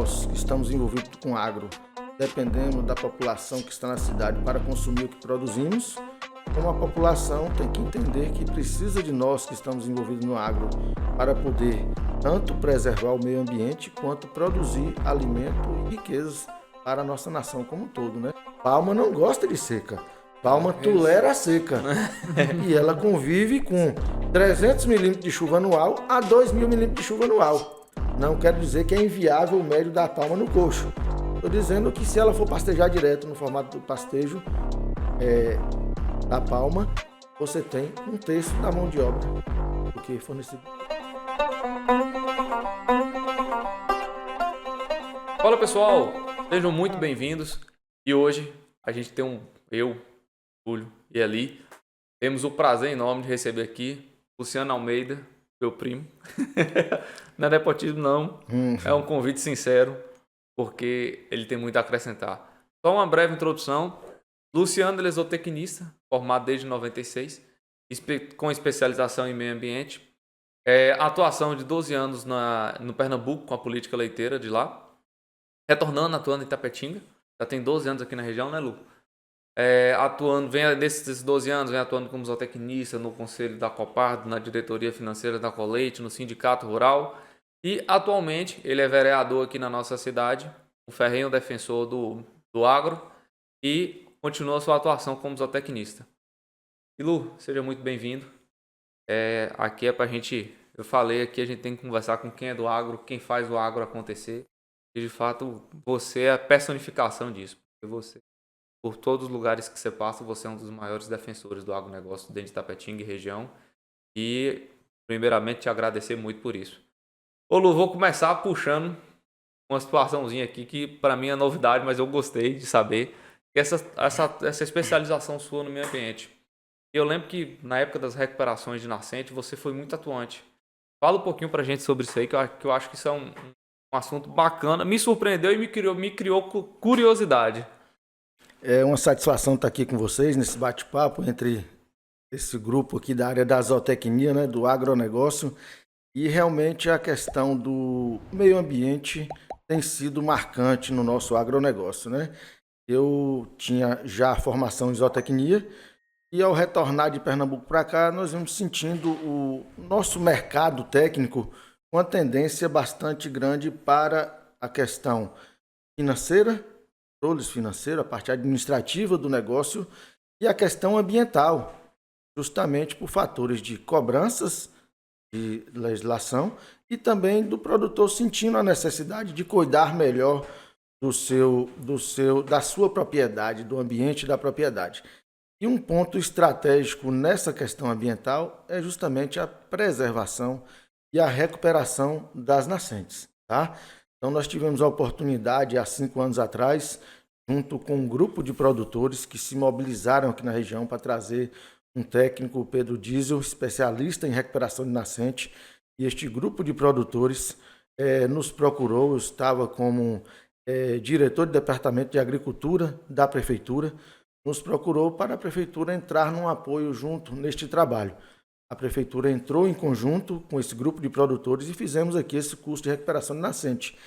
nós que estamos envolvidos com agro dependemos da população que está na cidade para consumir o que produzimos, como a população tem que entender que precisa de nós que estamos envolvidos no agro para poder tanto preservar o meio ambiente quanto produzir alimento e riquezas para a nossa nação como um todo, né? Palma não gosta de seca. Palma tolera a seca. E ela convive com 300 milímetros de chuva anual a 2.000 milímetros de chuva anual. Não quero dizer que é inviável o médio da palma no coxo. Estou dizendo que se ela for pastejar direto no formato do pastejo da palma, você tem um terço da mão de obra do que fornecido. Fala pessoal, sejam muito bem-vindos. E hoje a gente tem eu, Júlio e Ali, temos o prazer enorme de receber aqui Luciano Almeida, meu primo. Não é nepotismo não, é um convite sincero, porque ele tem muito a acrescentar. Só uma breve introdução. Luciano ele é zootecnista, formado desde 96, com especialização em meio ambiente. Atuação de 12 anos no Pernambuco com a política leiteira de lá. Retornando, atuando em Itapetinga. Já tem 12 anos aqui na região, né, Lu? Desses 12 anos, vem atuando como zootecnista no Conselho da Copardo, na diretoria financeira da Coleite, no Sindicato Rural. E atualmente ele é vereador aqui na nossa cidade, um ferrenho defensor do agro e continua sua atuação como zootecnista. E Lu, seja muito bem-vindo. Aqui é pra gente, eu falei aqui, a gente tem que conversar com quem é do agro, quem faz o agro acontecer. E de fato, você é a personificação disso. Porque você, por todos os lugares que você passa, você é um dos maiores defensores do agronegócio dentro de Itapetinga e região. E, primeiramente, te agradecer muito por isso. Ô Lu, vou começar puxando uma situaçãozinha aqui que para mim é novidade, mas eu gostei de saber. Essa especialização sua no meio ambiente. Eu lembro que na época das recuperações de nascente, você foi muito atuante. Fala um pouquinho pra gente sobre isso aí, que eu acho que isso é um assunto bacana. Me surpreendeu e me criou curiosidade. É uma satisfação estar aqui com vocês nesse bate-papo entre esse grupo aqui da área da zootecnia, né, do agronegócio. E realmente a questão do meio ambiente tem sido marcante no nosso agronegócio, né? Eu tinha já a formação em zootecnia e ao retornar de Pernambuco para cá, nós vamos sentindo o nosso mercado técnico com uma tendência bastante grande para a questão financeira, controle financeiro, a parte administrativa do negócio e a questão ambiental, justamente por fatores de cobranças de legislação e também do produtor sentindo a necessidade de cuidar melhor da sua propriedade, do ambiente da propriedade. E um ponto estratégico nessa questão ambiental é justamente a preservação e a recuperação das nascentes, tá? Então nós tivemos a oportunidade há 5 anos atrás, junto com um grupo de produtores que se mobilizaram aqui na região para trazer um técnico, o Pedro Diesel, especialista em recuperação de nascente, e este grupo de produtores nos procurou. Eu estava como diretor de departamento de agricultura da prefeitura, nos procurou para a prefeitura entrar num apoio junto neste trabalho. A prefeitura entrou em conjunto com esse grupo de produtores e fizemos aqui esse curso de recuperação de nascente.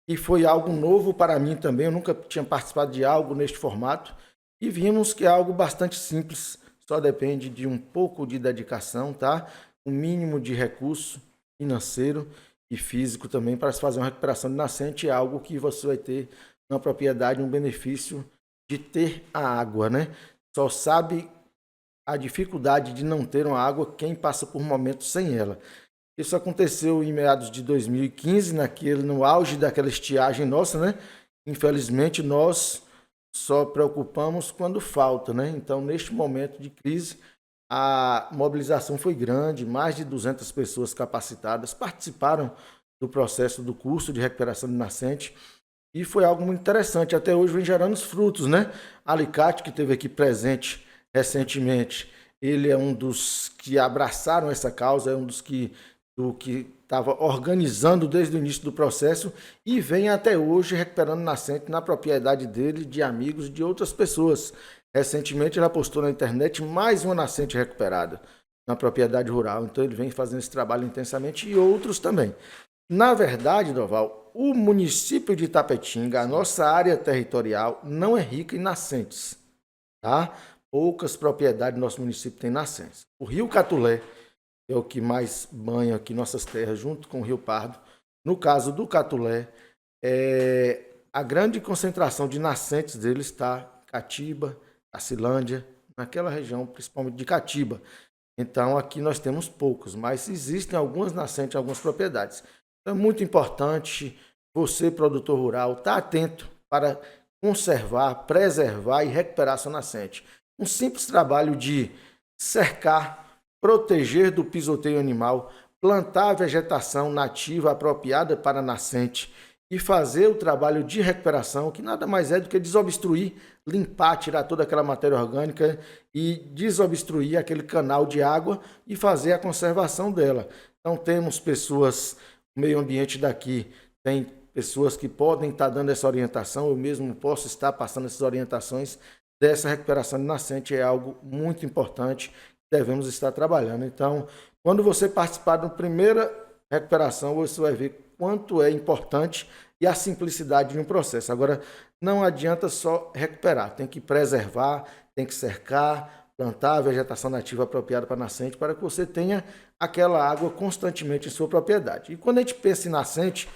E foi algo novo para mim também, eu nunca tinha participado de algo neste formato, e vimos que é algo bastante simples, só depende de um pouco de dedicação, tá? Um mínimo de recurso financeiro e físico também para se fazer uma recuperação de nascente, é algo que você vai ter na propriedade um benefício de ter a água, né? Só sabe a dificuldade de não ter uma água quem passa por momentos sem ela. Isso aconteceu em meados de 2015, no auge daquela estiagem nossa, né? Infelizmente, nós só preocupamos quando falta, né? Então, neste momento de crise, a mobilização foi grande, mais de 200 pessoas capacitadas participaram do processo do curso de recuperação de nascente e foi algo muito interessante. Até hoje vem gerando os frutos, né? Alicate, que esteve aqui presente recentemente, ele é um dos que abraçaram essa causa, é um dos que estava organizando desde o início do processo e vem até hoje recuperando nascente na propriedade dele, de amigos e de outras pessoas. Recentemente ele postou na internet mais uma nascente recuperada na propriedade rural, então ele vem fazendo esse trabalho intensamente e outros também. Na verdade, Doval, o município de Itapetinga, a nossa área territorial, não é rica em nascentes, tá? Poucas propriedades do nosso município têm nascentes. O Rio Catulé é o que mais banha aqui nossas terras, junto com o Rio Pardo. No caso do Catulé, a grande concentração de nascentes dele está em Catiba, Cacilândia, naquela região, principalmente de Catiba. Então, aqui nós temos poucos, mas existem algumas nascentes, algumas propriedades. Então, é muito importante você, produtor rural, estar atento para conservar, preservar e recuperar sua nascente. Um simples trabalho de cercar, proteger do pisoteio animal, plantar a vegetação nativa apropriada para a nascente e fazer o trabalho de recuperação, que nada mais é do que desobstruir, limpar, tirar toda aquela matéria orgânica e desobstruir aquele canal de água e fazer a conservação dela. Então temos pessoas, o meio ambiente daqui tem pessoas que podem estar dando essa orientação, eu mesmo posso estar passando essas orientações dessa recuperação de nascente, é algo muito importante que devemos estar trabalhando. Então, quando você participar da primeira recuperação, você vai ver quanto é importante e a simplicidade de um processo. Agora, não adianta só recuperar, tem que preservar, tem que cercar, plantar a vegetação nativa apropriada para a nascente, para que você tenha aquela água constantemente em sua propriedade. E quando a gente pensa em nascente,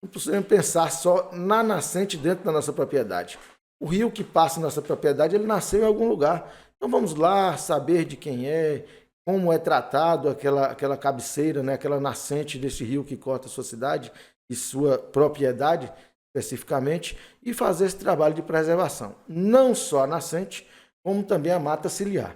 não precisamos pensar só na nascente dentro da nossa propriedade. O rio que passa na nossa propriedade, ele nasceu em algum lugar. Então vamos lá saber de quem é, como é tratado aquela cabeceira, né, aquela nascente desse rio que corta a sua cidade e sua propriedade especificamente, e fazer esse trabalho de preservação. Não só a nascente, como também a mata ciliar,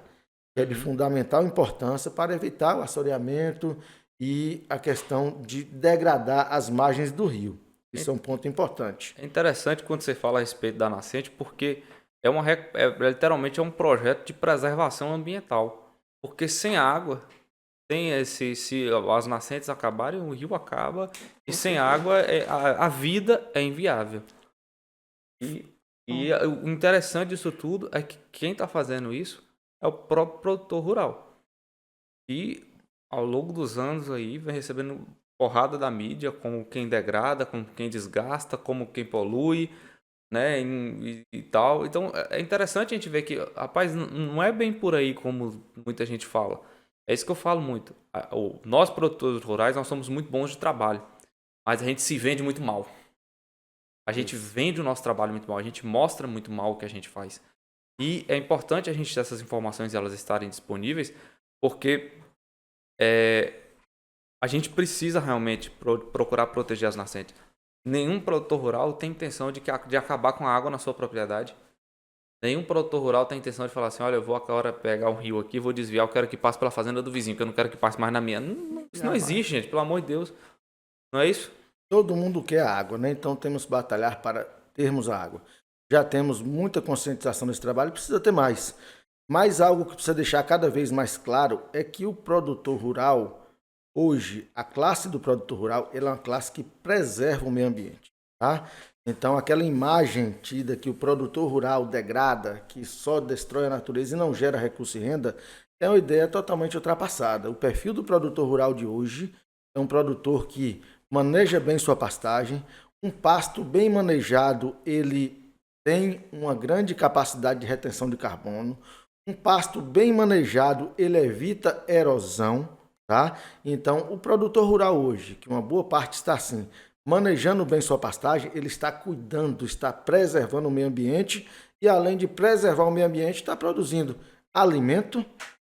que é de fundamental importância para evitar o assoreamento e a questão de degradar as margens do rio. Isso é um ponto importante. É interessante quando você fala a respeito da nascente, porque literalmente é um projeto de preservação ambiental. Porque sem água, se as nascentes acabarem, o rio acaba, e sem água a vida é inviável. E o interessante disso tudo é que quem está fazendo isso é o próprio produtor rural. E ao longo dos anos aí vem recebendo porrada da mídia, como quem degrada, como quem desgasta, como quem polui, né, e tal. Então é interessante a gente ver que, rapaz, não é bem por aí como muita gente fala. É isso que eu falo muito. Nós, produtores rurais, nós somos muito bons de trabalho, mas a gente se vende muito mal. A gente vende o nosso trabalho muito mal, a gente mostra muito mal o que a gente faz. E é importante a gente ter essas informações e elas estarem disponíveis, porque a gente precisa realmente procurar proteger as nascentes. Nenhum produtor rural tem intenção de acabar com a água na sua propriedade. Nenhum produtor rural tem intenção de falar assim, olha, eu vou agora pegar um rio aqui, vou desviar, eu quero que passe pela fazenda do vizinho, que eu não quero que passe mais na minha. Isso não existe, gente, pelo amor de Deus. Não é isso? Todo mundo quer água, né? Então temos que batalhar para termos a água. Já temos muita conscientização nesse trabalho, precisa ter mais. Mas algo que precisa deixar cada vez mais claro é que o produtor rural, hoje, a classe do produtor rural, ela é uma classe que preserva o meio ambiente, tá? Então, aquela imagem tida que o produtor rural degrada, que só destrói a natureza e não gera recurso e renda, é uma ideia totalmente ultrapassada. O perfil do produtor rural de hoje é um produtor que maneja bem sua pastagem, um pasto bem manejado, ele tem uma grande capacidade de retenção de carbono, um pasto bem manejado, ele evita erosão, tá? Então, o produtor rural hoje, que uma boa parte está assim, manejando bem sua pastagem, ele está cuidando, está preservando o meio ambiente e, além de preservar o meio ambiente, está produzindo alimento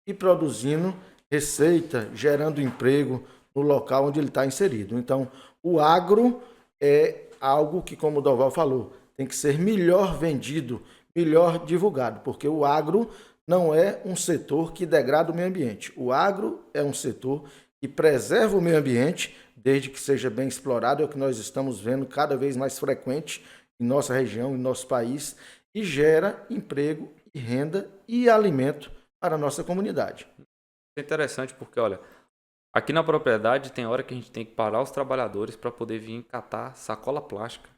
e produzindo receita, gerando emprego no local onde ele está inserido. Então, o agro é algo que, como o Doval falou, tem que ser melhor vendido, melhor divulgado, porque o agro não é um setor que degrada o meio ambiente. O agro é um setor que preserva o meio ambiente, desde que seja bem explorado, é o que nós estamos vendo cada vez mais frequente em nossa região, em nosso país, e gera emprego e renda e alimento para a nossa comunidade. É interessante porque, olha, aqui na propriedade tem hora que a gente tem que parar os trabalhadores para poder vir catar sacola plástica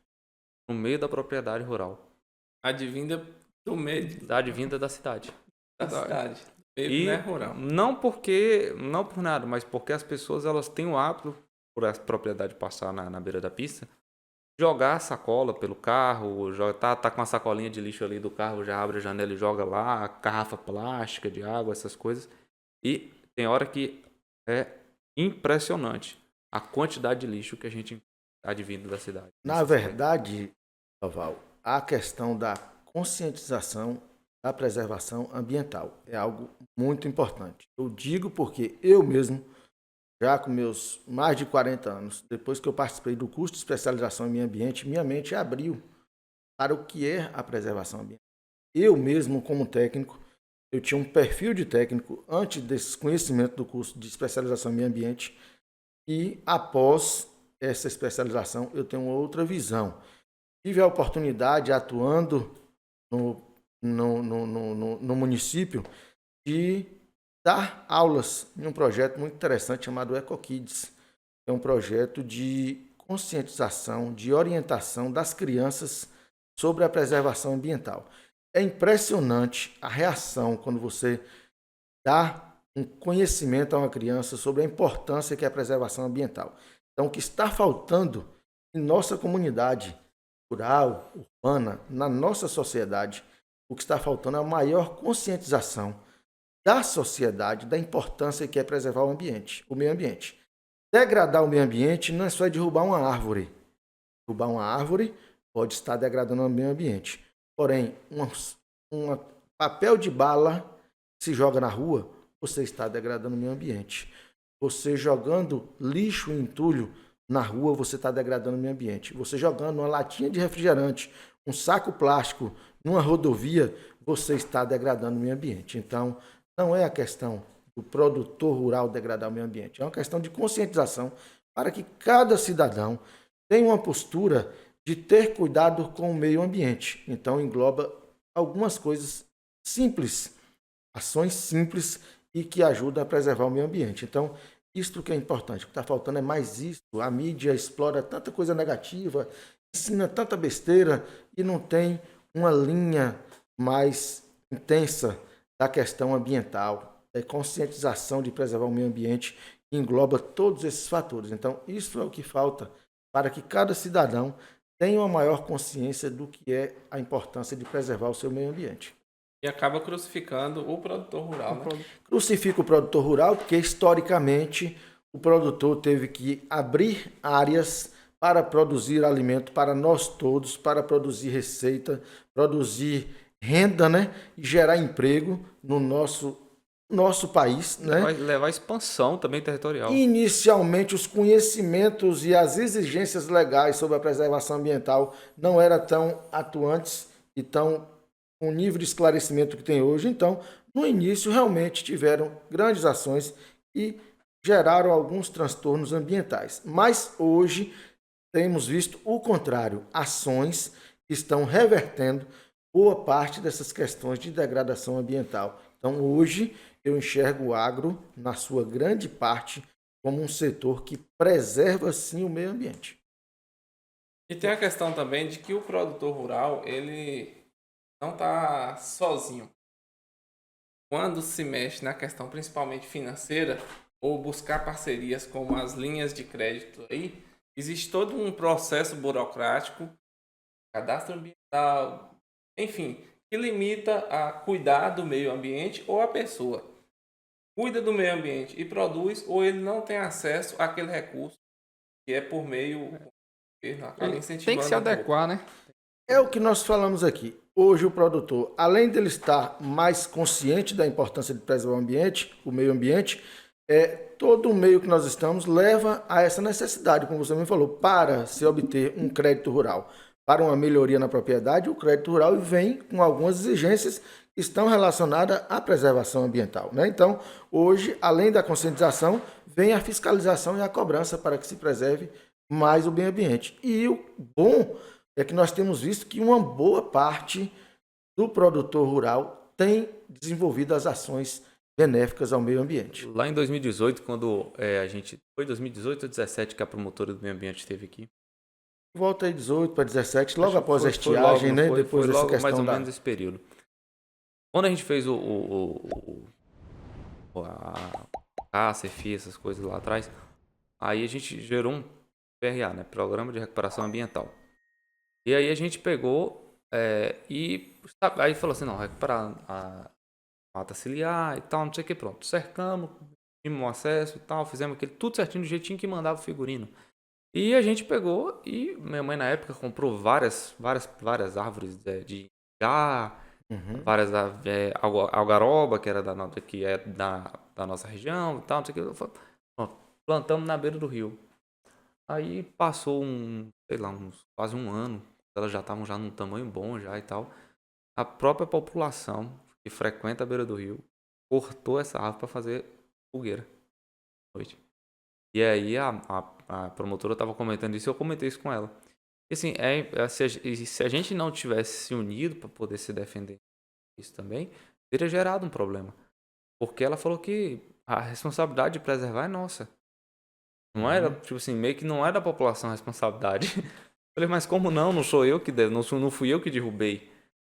no meio da propriedade rural. Advinda do meio Advinda da cidade. da cidade. E Não é rural. não por nada, mas porque as pessoas elas têm o hábito, por essa propriedade passar na beira da pista, jogar a sacola pelo carro, tá com a sacolinha de lixo ali do carro, já abre a janela e joga lá, garrafa plástica de água, essas coisas. E tem hora que é impressionante a quantidade de lixo que a gente advindo da cidade. Na verdade, Val, a questão da conscientização da preservação ambiental é algo muito importante. Eu digo porque eu mesmo, já com meus mais de 40 anos, depois que eu participei do curso de especialização em meio ambiente, minha mente abriu para o que é a preservação ambiental. Eu mesmo, como técnico, eu tinha um perfil de técnico antes desse conhecimento do curso de especialização em meio ambiente e após essa especialização eu tenho outra visão. Tive a oportunidade, atuando no município, de dar aulas em um projeto muito interessante chamado EcoKids. É um projeto de conscientização, de orientação das crianças sobre a preservação ambiental. É impressionante a reação quando você dá um conhecimento a uma criança sobre a importância que é a preservação ambiental. Então, o que está faltando em nossa comunidade rural, urbana, na nossa sociedade, o que está faltando é a maior conscientização da sociedade da importância que é preservar o meio ambiente. Degradar o meio ambiente não é só derrubar uma árvore. Derrubar uma árvore pode estar degradando o meio ambiente. Porém, um papel de bala se joga na rua, você está degradando o meio ambiente. Você jogando lixo e entulho na rua, você está degradando o meio ambiente. Você jogando uma latinha de refrigerante, um saco plástico numa rodovia, você está degradando o meio ambiente. Então, não é a questão do produtor rural degradar o meio ambiente, é uma questão de conscientização para que cada cidadão tenha uma postura de ter cuidado com o meio ambiente. Então, engloba algumas coisas simples, ações simples e que ajudam a preservar o meio ambiente. Então, isto que é importante. O que está faltando é mais isso. A mídia explora tanta coisa negativa, ensina tanta besteira e não tem uma linha mais intensa da questão ambiental, da conscientização de preservar o meio ambiente, que engloba todos esses fatores. Então, isso é o que falta para que cada cidadão tenha uma maior consciência do que é a importância de preservar o seu meio ambiente. E acaba crucificando o produtor rural, né? Crucifica o produtor rural porque, historicamente, o produtor teve que abrir áreas para produzir alimento para nós todos, para produzir receita, produzir renda, né? E gerar emprego no nosso país, né? Vai levar expansão também territorial. Inicialmente, os conhecimentos e as exigências legais sobre a preservação ambiental não eram tão atuantes e tão com o nível de esclarecimento que tem hoje. Então, no início, realmente tiveram grandes ações e geraram alguns transtornos ambientais. Mas hoje temos visto o contrário, ações que estão revertendo boa parte dessas questões de degradação ambiental. Então, hoje, eu enxergo o agro, na sua grande parte, como um setor que preserva, sim, o meio ambiente. E tem a questão também de que o produtor rural, ele não está sozinho. Quando se mexe na questão principalmente financeira, ou buscar parcerias como as linhas de crédito aí, existe todo um processo burocrático, cadastro ambiental, enfim, que limita a cuidar do meio ambiente ou a pessoa cuida do meio ambiente e produz, ou ele não tem acesso àquele recurso que é por meio acaba incentivando. Tem que se adequar, né? É o que nós falamos aqui. Hoje o produtor, além dele estar mais consciente da importância de preservar o ambiente, o meio ambiente, todo o meio que nós estamos leva a essa necessidade, como você me falou, para se obter um crédito rural, para uma melhoria na propriedade, o crédito rural vem com algumas exigências que estão relacionadas à preservação ambiental, né? Então, hoje, além da conscientização, vem a fiscalização e a cobrança para que se preserve mais o meio ambiente. E o bom é que nós temos visto que uma boa parte do produtor rural tem desenvolvido as ações benéficas ao meio ambiente. Lá em 2018, quando foi 2018 ou 2017 que a promotora do meio ambiente esteve aqui? Volta aí 18 para 17, logo após a estiagem, né? Depois dessa logo questão mais ou da... menos esse período. Quando a gente fez a CFI, essas coisas lá atrás, aí a gente gerou um PRA, né? Programa de Recuperação Ambiental. E aí a gente pegou aí falou assim, não, recuperar a mata ciliar e tal, não sei o que, pronto. Cercamos, tínhamos acesso e tal, fizemos aquele tudo certinho do jeitinho que mandava o figurino. E a gente pegou e minha mãe na época comprou várias árvores de ingá, Uhum. várias algaroba, que era que é da nossa região e tal, não sei o que. Pronto, plantamos na beira do rio. Aí passou sei lá, quase um ano, elas já estavam já num tamanho bom já e tal. A própria população que frequenta a beira do rio cortou essa árvore para fazer fogueira à noite. E aí a promotora estava comentando isso e eu comentei isso com ela. E assim, se a gente não tivesse se unido para poder se defender isso também, teria gerado um problema. Porque ela falou que a responsabilidade de preservar é nossa. Não era, tipo assim, meio que não é da população a responsabilidade. Falei, mas como não? Não sou eu que não fui eu que derrubei.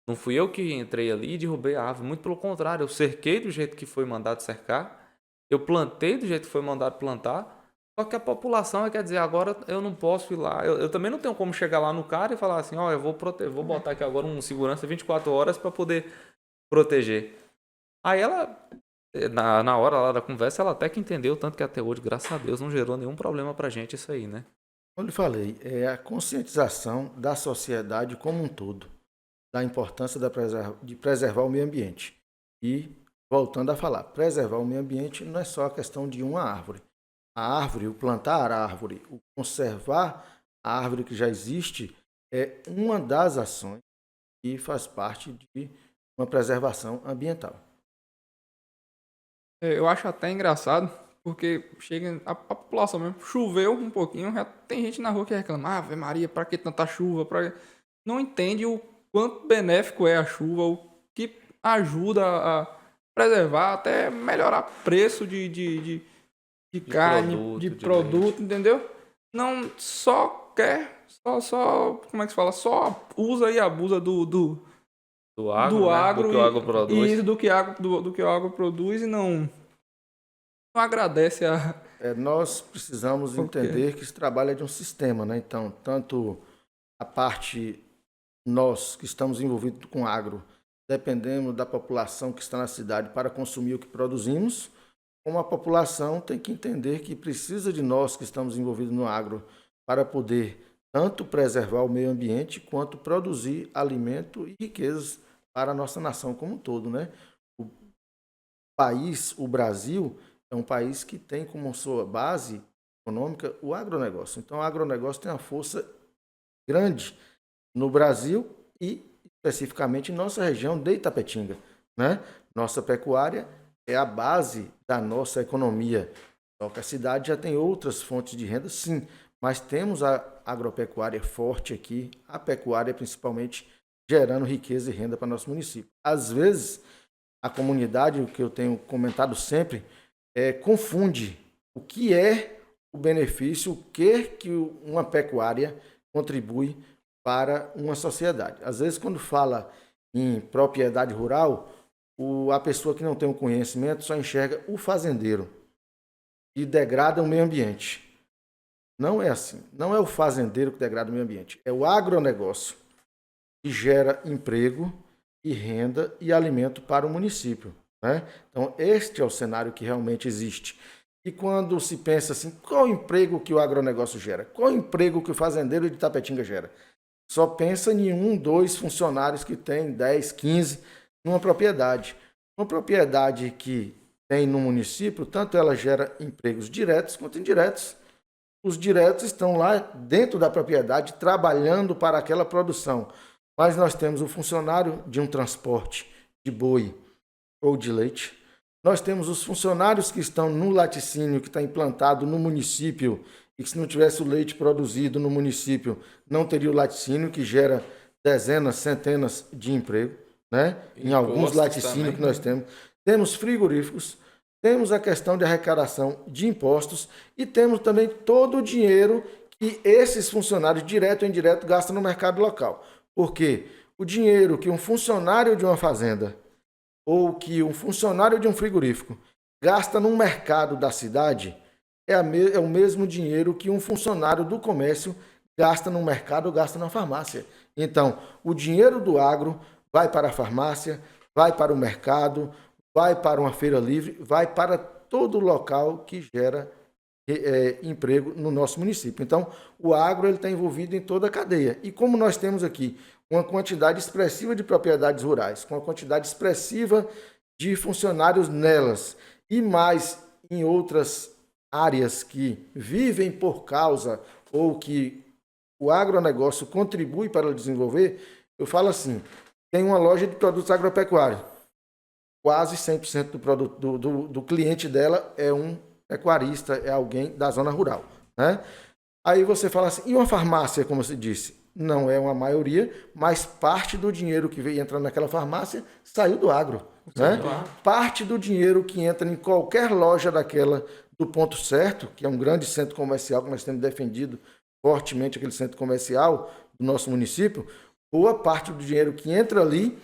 Não fui eu que entrei ali e derrubei a árvore. Muito pelo contrário, eu cerquei do jeito que foi mandado cercar. Eu plantei do jeito que foi mandado plantar. Só que a população quer dizer, agora eu não posso ir lá. Eu também não tenho como chegar lá no cara e falar assim, ó, eu vou botar aqui agora um segurança 24 horas para poder proteger. Aí ela, na hora lá da conversa, ela até que entendeu, tanto que até hoje, graças a Deus, não gerou nenhum problema pra gente isso aí, né? Como eu lhe falei, é a conscientização da sociedade como um todo, da importância de preservar o meio ambiente. E, voltando a falar, preservar o meio ambiente não é só a questão de uma árvore. A árvore, o plantar a árvore, o conservar a árvore que já existe, é uma das ações que faz parte de uma preservação ambiental. Eu acho até engraçado, porque chega a população mesmo, choveu um pouquinho, já tem gente na rua que reclama, ah, Ave Maria, pra que tanta chuva? Não entende o quanto benéfico é a chuva, o que ajuda a preservar, até melhorar preço de carne, de De leite. produto, entendeu? Não só quer, como é que se fala? Só usa e abusa Do do agro, né? Do agro que o agro e produz. isso do que o agro produz e não agradece a. Nós precisamos O quê? entender que esse trabalho é de um sistema, né? Então, tanto a parte nós que estamos envolvidos com agro, dependemos da população que está na cidade para consumir o que produzimos, como a população tem que entender que precisa de nós que estamos envolvidos no agro para poder tanto preservar o meio ambiente quanto produzir alimento e riquezas para a nossa nação como um todo, né? O país, o Brasil, é um país que tem como sua base econômica o agronegócio. Então, o agronegócio tem uma força grande no Brasil e especificamente em nossa região de Itapetinga, né? Nossa pecuária é a base da nossa economia. Só que a cidade já tem outras fontes de renda, sim, mas temos a agropecuária forte aqui, a pecuária principalmente gerando riqueza e renda para nosso município. Às vezes, a comunidade, o que eu tenho comentado sempre, confunde o que é o benefício, o que uma pecuária contribui para uma sociedade. Às vezes, quando fala em propriedade rural, a pessoa que não tem o conhecimento só enxerga o fazendeiro e degrada o meio ambiente. Não é assim. Não é o fazendeiro que degrada o meio ambiente. É o agronegócio que gera emprego e renda e alimento para o município, né? Então, este é o cenário que realmente existe. E quando se pensa assim, qual o emprego que o agronegócio gera? Qual o emprego que o fazendeiro de Tapetinga gera? Só pensa em 1, 2 funcionários que tem 10, 15 numa propriedade. Uma propriedade que tem no município, tanto ela gera empregos diretos quanto indiretos. Os diretos estão lá dentro da propriedade, trabalhando para aquela produção. Mas nós temos o funcionário de um transporte de boi ou de leite. Nós temos os funcionários que estão no laticínio, que está implantado no município, e que se não tivesse o leite produzido no município, não teria o laticínio, que gera dezenas, centenas de emprego, né? Em alguns Impostos laticínios também. que nós temos. Temos frigoríficos, temos a questão de arrecadação de impostos e temos também todo o dinheiro que esses funcionários, direto ou indireto, gastam no mercado local. Porque o dinheiro que um funcionário de uma fazenda ou que um funcionário de um frigorífico gasta no mercado da cidade é o mesmo dinheiro que um funcionário do comércio gasta no mercado ou gasta na farmácia. Então, o dinheiro do agro vai para a farmácia, vai para o mercado, vai para uma feira livre, vai para todo local que gera emprego no nosso município. Então, o agro está envolvido em toda a cadeia. E como nós temos aqui uma quantidade expressiva de propriedades rurais, com uma quantidade expressiva de funcionários nelas, e mais em outras áreas que vivem por causa ou que o agronegócio contribui para desenvolver, eu falo assim, tem uma loja de produtos agropecuários, quase 100% do produto do cliente dela é um pecuarista, é alguém da zona rural, né? Aí você fala assim, e uma farmácia, como você disse? Não é uma maioria, mas parte do dinheiro que veio entrando naquela farmácia saiu do agro, né? Parte do dinheiro que entra em qualquer loja daquela do Ponto Certo, que é um grande centro comercial que nós temos defendido fortemente, aquele centro comercial do nosso município, boa parte do dinheiro que entra ali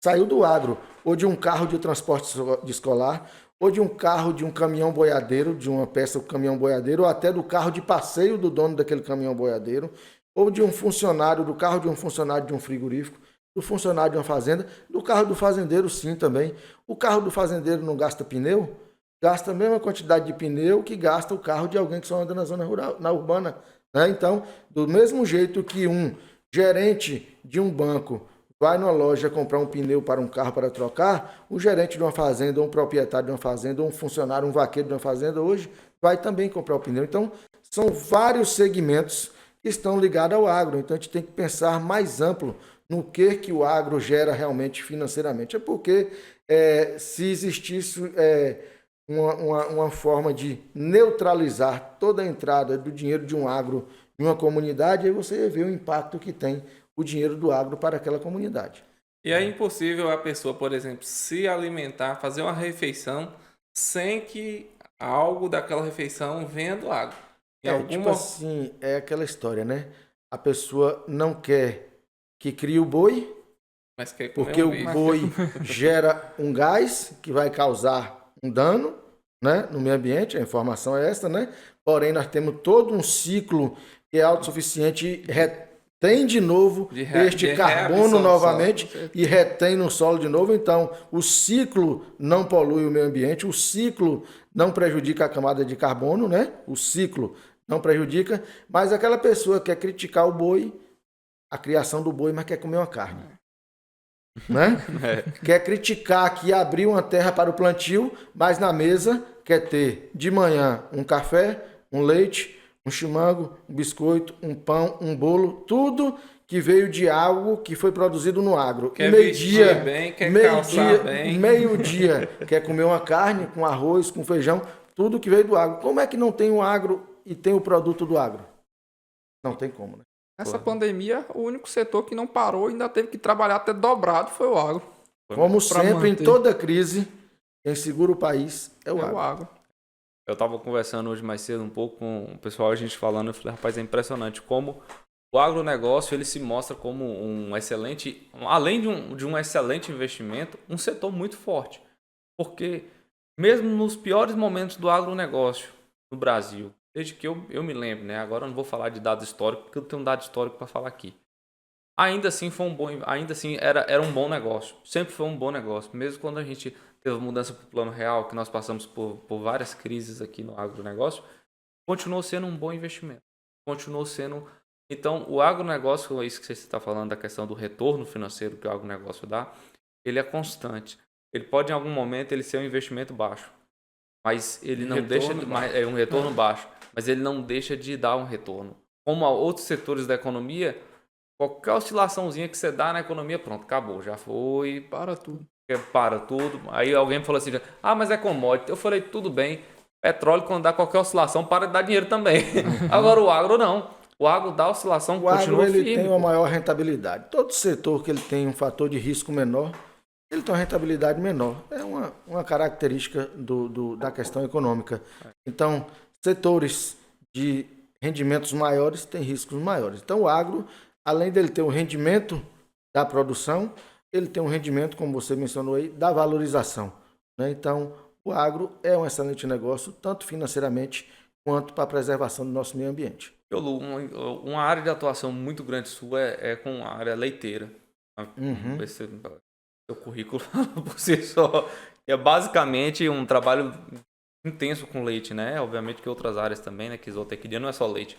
saiu do agro, ou de um carro de transporte escolar, ou de um carro de um caminhão boiadeiro, de uma peça do caminhão boiadeiro, ou até do carro de passeio do dono daquele caminhão boiadeiro, ou de um funcionário, do carro de um funcionário de um frigorífico, do funcionário de uma fazenda, do carro do fazendeiro sim também. O carro do fazendeiro não gasta pneu? Gasta a mesma quantidade de pneu que gasta o carro de alguém que só anda na zona rural, na urbana, né? Então, do mesmo jeito que um gerente de um banco vai numa loja comprar um pneu para um carro para trocar, o gerente de uma fazenda, ou um proprietário de uma fazenda, ou um funcionário, um vaqueiro de uma fazenda hoje, vai também comprar o pneu. Então, são vários segmentos que estão ligados ao agro. Então, a gente tem que pensar mais amplo no que o agro gera realmente financeiramente. É porque se existisse uma forma de neutralizar toda a entrada do dinheiro de um agro em uma comunidade, aí você ia ver o impacto que tem o dinheiro do agro para aquela comunidade. E é impossível a pessoa, por exemplo, se alimentar, fazer uma refeição sem que algo daquela refeição venha do agro. Assim, é aquela história, né? A pessoa não quer que crie o boi, mas quer comer porque o boi gera um gás que vai causar um dano, né, no meio ambiente, a informação é essa, né? Porém, nós temos todo um ciclo que é autossuficiente, retém de novo este carbono novamente e retém no solo de novo. Então, o ciclo não polui o meio ambiente, o ciclo não prejudica a camada de carbono, né? O ciclo não prejudica, mas aquela pessoa quer criticar o boi, a criação do boi, mas quer comer uma carne. Né? Quer criticar que abriu uma terra para o plantio, mas na mesa quer ter de manhã um café, um leite, um chimango, um biscoito, um pão, um bolo, tudo que veio de algo que foi produzido no agro. Quer meio-dia, bem, quer calçar bem. Meio-dia quer comer uma carne com arroz, com feijão, tudo que veio do agro. Como é que não tem o agro e tem o produto do agro? Não tem como, né? Nessa pandemia, o único setor que não parou e ainda teve que trabalhar até dobrado foi o agro. Como sempre, em toda crise, quem segura o país é o agro. Eu estava conversando hoje mais cedo um pouco com o pessoal, a gente falando, eu falei, rapaz, é impressionante como o agronegócio ele se mostra como um excelente, além de um excelente investimento, um setor muito forte. Porque mesmo nos piores momentos do agronegócio no Brasil, desde que eu me lembro, né? Agora eu não vou falar de dado histórico, porque eu tenho um dado histórico para falar aqui. Ainda assim era um bom negócio. Sempre foi um bom negócio. Mesmo quando a gente teve a mudança para o plano real, que nós passamos por várias crises aqui no agronegócio, continuou sendo um bom investimento. Continuou sendo. Então, o agronegócio, é isso que você está falando, da questão do retorno financeiro que o agronegócio dá, ele é constante. Ele pode, em algum momento, ele ser um investimento baixo. Mas ele não deixa de. É um retorno baixo. Mas ele não deixa de dar um retorno. Como a outros setores da economia, qualquer oscilaçãozinha que você dá na economia, pronto, acabou, já foi. Para tudo. Para tudo. Aí alguém falou assim, mas é commodity. Eu falei, tudo bem. Petróleo, quando dá qualquer oscilação, para de dar dinheiro também. Agora o agro não. O agro dá oscilação, continua firme. O agro ele tem uma maior rentabilidade. Todo setor que ele tem um fator de risco menor, ele tem uma rentabilidade menor. É uma característica da questão econômica. Então, setores de rendimentos maiores têm riscos maiores. Então, o agro, além dele ter o rendimento da produção, ele tem um rendimento, como você mencionou aí, da valorização, né? Então, o agro é um excelente negócio, tanto financeiramente quanto para a preservação do nosso meio ambiente. Lu, uma área de atuação muito grande sua é com a área leiteira. Uhum. Seu currículo fala por si só. É basicamente um trabalho intenso com leite, né? Obviamente que outras áreas também, né? Que zootecnia não é só leite.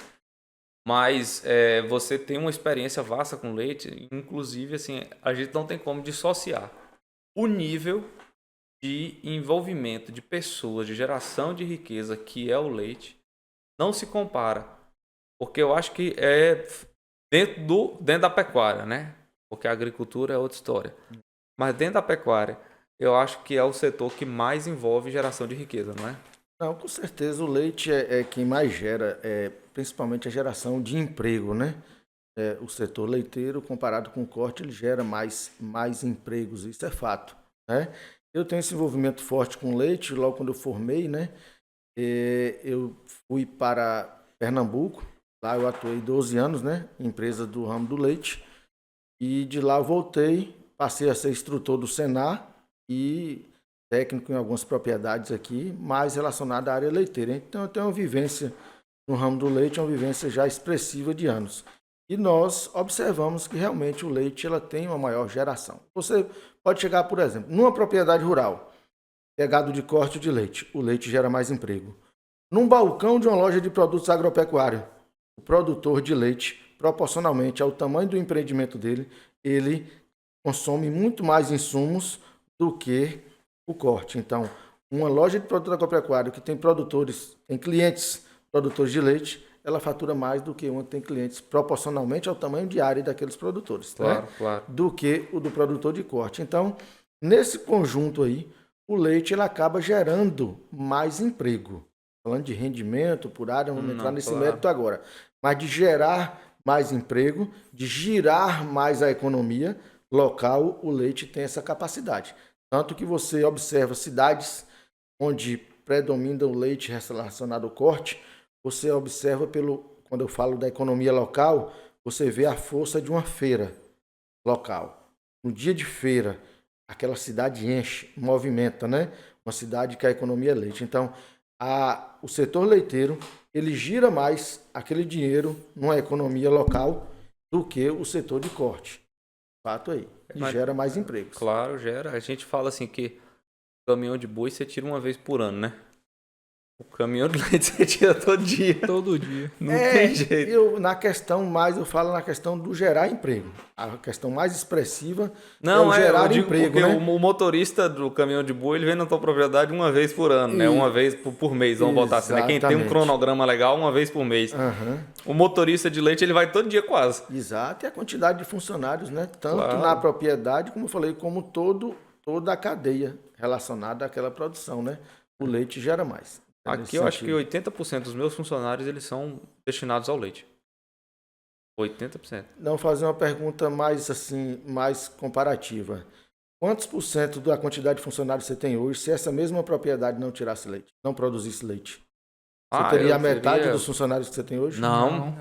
Mas você tem uma experiência vasta com leite. Inclusive, assim, a gente não tem como dissociar o nível de envolvimento de pessoas, de geração de riqueza que é o leite, não se compara. Porque eu acho que é dentro da pecuária, né? Porque a agricultura é outra história. Mas dentro da pecuária, eu acho que é o setor que mais envolve geração de riqueza, não é? Não, com certeza o leite é quem mais gera, principalmente a geração de emprego, né? O setor leiteiro, comparado com o corte, ele gera mais empregos, isso é fato, né? Eu tenho esse envolvimento forte com leite, logo quando eu formei, né? Eu fui para Pernambuco, lá eu atuei 12 anos, né? Empresa do ramo do leite, e de lá eu voltei, passei a ser instrutor do Senar e técnico em algumas propriedades aqui, mais relacionada à área leiteira. Então eu tenho uma vivência no ramo do leite, uma vivência já expressiva de anos. E nós observamos que realmente o leite ela tem uma maior geração. Você pode chegar, por exemplo, numa propriedade rural, é gado de corte de leite, o leite gera mais emprego. Num balcão de uma loja de produtos agropecuários, o produtor de leite, proporcionalmente ao tamanho do empreendimento dele, ele consome muito mais insumos do que o corte. Então, uma loja de produto agropecuário que tem clientes produtores de leite, ela fatura mais do que uma que tem clientes proporcionalmente ao tamanho de área daqueles produtores, Claro, né? claro. Do que o do produtor de corte. Então, nesse conjunto aí, o leite ele acaba gerando mais emprego. Falando de rendimento por área, vamos entrar nesse mérito agora. Mas de gerar mais emprego, de girar mais a economia local, o leite tem essa capacidade. Tanto que você observa cidades onde predomina o leite relacionado ao corte, você observa quando eu falo da economia local, você vê a força de uma feira local. No dia de feira, aquela cidade enche, movimenta, né? Uma cidade que a economia é leite. Então, o setor leiteiro, ele gira mais aquele dinheiro numa economia local do que o setor de corte. Fato aí. E gera mais empregos. Claro, gera. A gente fala assim que o caminhão de boi você tira uma vez por ano, né? O caminhão de leite você tira todo dia. Todo dia. Não tem jeito. Eu falo na questão do gerar emprego. A questão mais expressiva Não, é o gerar eu digo emprego, porque né? o motorista do caminhão de boi, ele vem na tua propriedade uma vez por ano, né? Uma vez por mês, vamos botar assim, né? Quem tem um cronograma legal, uma vez por mês. Uhum. O motorista de leite, ele vai todo dia quase. Exato, e a quantidade de funcionários, né? Tanto na propriedade, como eu falei, como toda a cadeia relacionada àquela produção, né? O leite gera mais. Aqui eu acho que 80% dos meus funcionários, eles são destinados ao leite. 80%. Não, fazer uma pergunta mais comparativa. Quantos por cento da quantidade de funcionários você tem hoje se essa mesma propriedade não tirasse leite, não produzisse leite? Você teria a metade dos funcionários que você tem hoje? Não.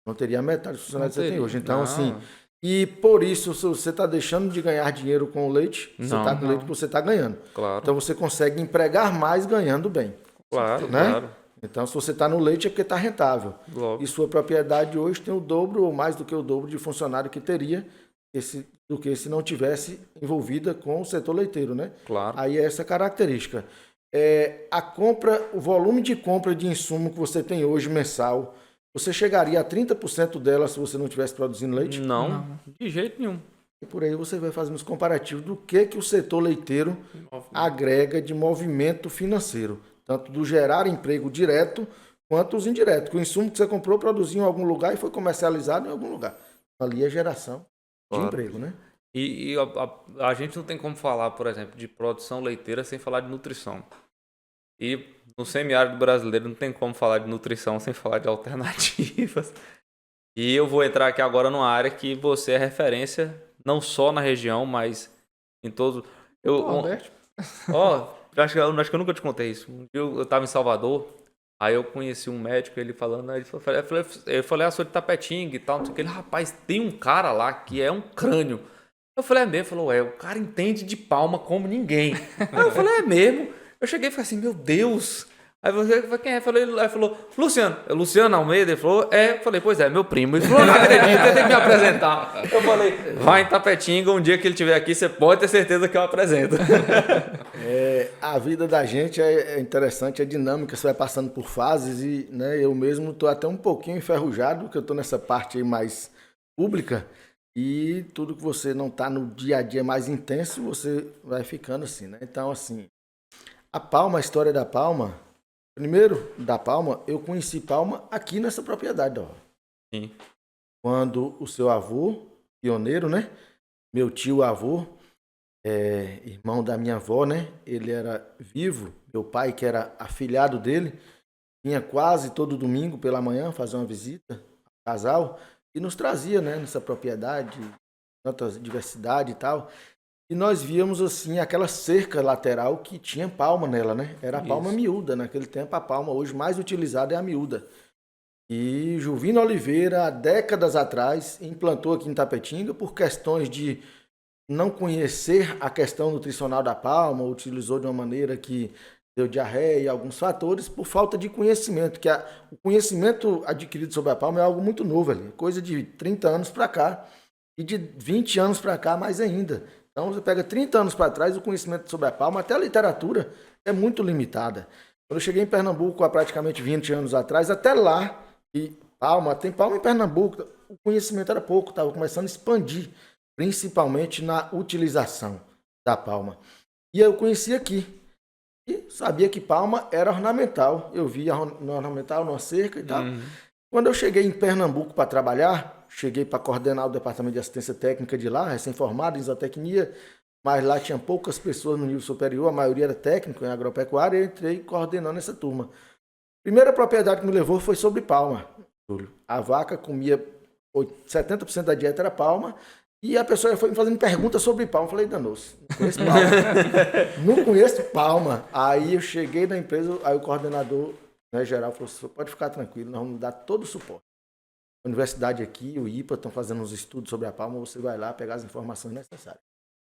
Não teria a metade dos funcionários que você tem hoje. Então, Não. assim, e por isso, se você está deixando de ganhar dinheiro com o leite, você está com o leite que você está ganhando. Claro. Então, você consegue empregar mais ganhando bem. Claro, né? claro. Então, se você está no leite é porque está rentável. Logo. E sua propriedade hoje tem o dobro ou mais do que o dobro de funcionário que teria do que se não tivesse envolvida com o setor leiteiro, né? Claro. Aí é essa característica. O volume de compra de insumo que você tem hoje mensal, você chegaria a 30% dela se você não estivesse produzindo leite? Não, de jeito nenhum. E por aí você vai fazendo os comparativos do que o setor leiteiro agrega de movimento financeiro. Tanto do gerar emprego direto quanto os indiretos. Que o insumo que você comprou produziu em algum lugar e foi comercializado em algum lugar. Ali é geração de emprego, né? E a gente não tem como falar, por exemplo, de produção leiteira sem falar de nutrição. E no semiárido brasileiro não tem como falar de nutrição sem falar de alternativas. E eu vou entrar aqui agora numa área que você é referência, não só na região, mas em todo... Acho que eu nunca te contei isso. Um dia eu estava em Salvador, aí eu conheci um médico, ele falando, eu falei, sou de Tapetinga e tal, não sei o que. Ele, rapaz, tem um cara lá que é um crânio. Eu falei, é mesmo? Ele falou, o cara entende de palma como ninguém. Aí eu falei, é mesmo? Eu cheguei e falei assim, meu Deus, Aí você falou, quem é? Aí falou, Luciano Almeida. Ele falou, falei, pois é, meu primo. Ele falou, não acredito, você tem que me apresentar. Eu falei, vai em Tapetinga, um dia que ele estiver aqui, você pode ter certeza que eu apresento. A vida da gente é interessante, é dinâmica, você vai passando por fases e, né, eu mesmo estou até um pouquinho enferrujado, porque eu estou nessa parte aí mais pública e tudo que você não está no dia a dia mais intenso, você vai ficando assim, né? Então, assim, a história da Palma, primeiro da Palma, eu conheci Palma aqui nessa propriedade, ó. Sim. Quando o seu avô, pioneiro, né? Meu tio-avô, irmão da minha avó, né? Ele era vivo, meu pai, que era afilhado dele, vinha quase todo domingo pela manhã fazer uma visita ao casal e nos trazia, né, nessa propriedade, tanta diversidade e tal. E nós víamos, assim, aquela cerca lateral que tinha palma nela, né? Era a palma miúda, naquele tempo a palma hoje mais utilizada é a miúda. E Juvino Oliveira, há décadas atrás, implantou aqui em Tapetinga por questões de não conhecer a questão nutricional da palma, utilizou de uma maneira que deu diarreia e alguns fatores, por falta de conhecimento, que o conhecimento adquirido sobre a palma é algo muito novo ali, coisa de 30 anos para cá e de 20 anos para cá mais ainda. Então você pega 30 anos para trás, o conhecimento sobre a palma, até a literatura, é muito limitada. Quando eu cheguei em Pernambuco há praticamente 20 anos atrás, até lá, e tem palma em Pernambuco, o conhecimento era pouco, estava começando a expandir, principalmente na utilização da palma. E eu conheci aqui, e sabia que palma era ornamental. Eu via no ornamental, numa cerca e tal. Quando eu cheguei em Pernambuco para trabalhar, cheguei para coordenar o departamento de assistência técnica de lá, recém-formado em zootecnia, mas lá tinha poucas pessoas no nível superior, a maioria era técnico em agropecuária, e eu entrei coordenando essa turma. Primeira propriedade que me levou foi sobre palma. A vaca comia 70% da dieta era palma, e a pessoa foi me fazendo perguntas sobre palma. Eu falei, danou-se, não conheço palma. Não conheço palma. Aí eu cheguei na empresa, aí o coordenador, né, geral falou, você pode ficar tranquilo, nós vamos dar todo o suporte. A universidade aqui, o IPA, estão fazendo uns estudos sobre a palma, você vai lá pegar as informações necessárias.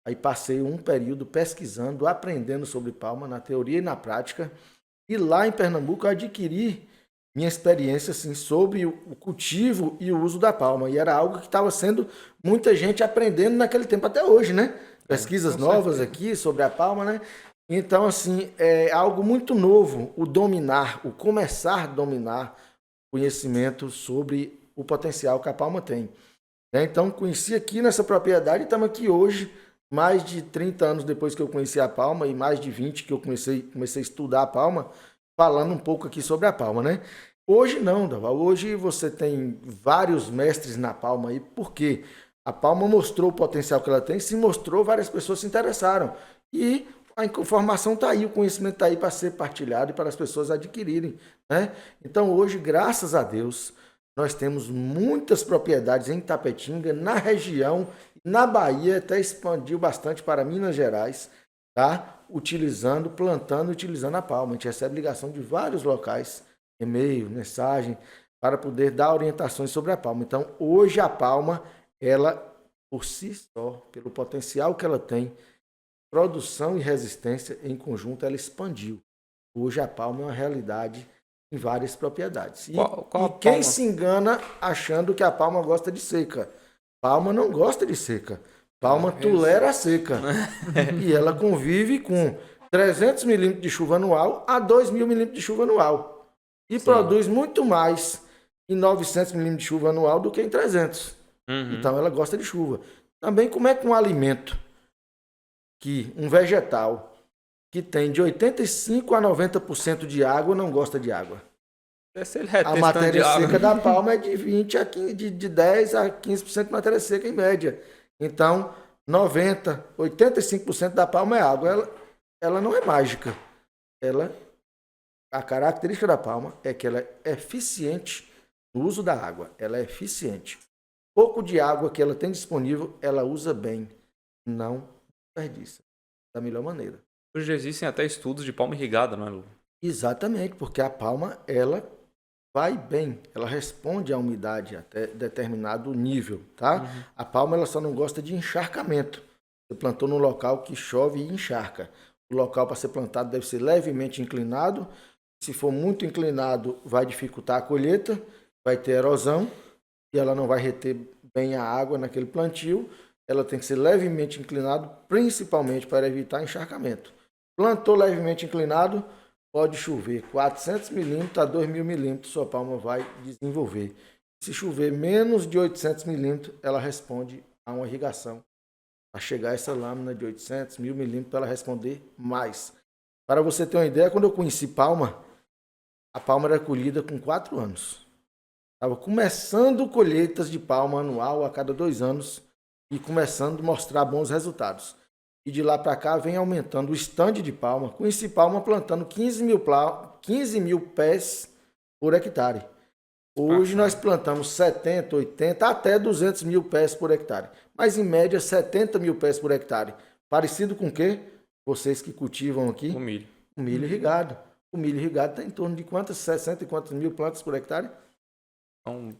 Aí passei um período pesquisando, aprendendo sobre palma, na teoria e na prática, e lá em Pernambuco eu adquiri minha experiência assim, sobre o cultivo e o uso da palma. E era algo que estava sendo muita gente aprendendo naquele tempo até hoje, né? Pesquisas novas aqui sobre a palma, né? Então, assim, é algo muito novo o começar a dominar o conhecimento sobre o potencial que a palma tem. Então, conheci aqui nessa propriedade e estamos aqui hoje, mais de 30 anos depois que eu conheci a palma e mais de 20 que eu comecei a estudar a palma, falando um pouco aqui sobre a palma, né? Hoje não, Daval. Hoje você tem vários mestres na palma aí, porque a palma mostrou o potencial que ela tem, se mostrou, várias pessoas se interessaram. E a informação está aí, o conhecimento está aí para ser partilhado e para as pessoas adquirirem, né? Então hoje, graças a Deus, nós temos muitas propriedades em Tapetinga, na região, na Bahia, até expandiu bastante para Minas Gerais, tá? Plantando e utilizando a palma. A gente recebe ligação de vários locais, e-mail, mensagem, para poder dar orientações sobre a palma. Então, hoje a palma, ela, por si só, pelo potencial que ela tem, produção e resistência em conjunto, ela expandiu. Hoje a palma é uma realidade em várias propriedades. E quem se engana achando que a palma gosta de seca? Palma não gosta de seca. Palma tolera a seca. E ela convive com 300 milímetros de chuva anual a 2.000 milímetros de chuva anual. E produz muito mais em 900 milímetros de chuva anual do que em 300. Então ela gosta de chuva. Também como é que um alimento, um vegetal, que tem de 85% a 90% de água, não gosta de água? A matéria seca da palma é de 10 a 15% de matéria seca em média. Então, 85% da palma é água. Ela não é mágica. A característica da palma é que ela é eficiente no uso da água. Ela é eficiente. Pouco de água que ela tem disponível, ela usa bem. Não desperdiça. Da melhor maneira. Hoje existem até estudos de palma irrigada, não é, Lu? Exatamente, porque a palma, ela vai bem, ela responde à umidade até determinado nível, tá? A palma, ela só não gosta de encharcamento. Você plantou num local que chove e encharca. O local para ser plantado deve ser levemente inclinado, Se for muito inclinado, vai dificultar a colheita, vai ter erosão e ela não vai reter bem a água naquele plantio. Ela tem que ser levemente inclinado, principalmente para evitar encharcamento. Plantou levemente inclinado, pode chover 400 milímetros a 2.000 milímetros, sua palma vai desenvolver. Se chover menos de 800 milímetros, ela responde a uma irrigação. A chegar essa lâmina de 800, 1.000 milímetros, para ela responder mais. Para você ter uma ideia, quando eu conheci palma, a palma era colhida com 4 anos. Estava começando colheitas de palma anual a cada 2 anos e começando a mostrar bons resultados. E de lá para cá vem aumentando o estande de palma. Conheci palma plantando 15 mil pés por hectare. Hoje nós plantamos 70, 80, até 200 mil pés por hectare. Mas em média 70 mil pés por hectare. Parecido com o quê? Vocês que cultivam aqui? O milho. O milho irrigado. O milho irrigado está em torno de quantas? 60 e quantas mil plantas por hectare? Então,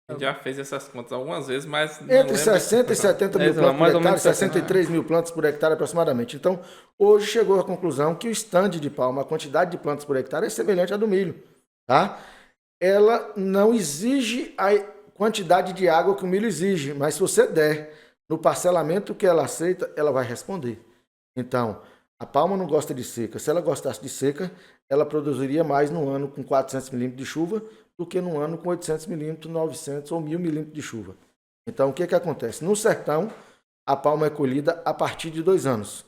A gente já fez essas contas algumas vezes, mas... Entre 60 e 70 mil plantas por mais ou hectare, menos 63 mil plantas por hectare aproximadamente. Então, hoje chegou à conclusão que o estande de palma, a quantidade de plantas por hectare é semelhante à do milho. Tá? Ela não exige a quantidade de água que o milho exige, mas se você der no parcelamento que ela aceita, ela vai responder. Então, a palma não gosta de seca. Se ela gostasse de seca, ela produziria mais no ano com 400 milímetros de chuva do que no ano com 800 milímetros, 900 ou 1.000 milímetros de chuva. Então, o que acontece? No sertão, a palma é colhida a partir de 2 anos,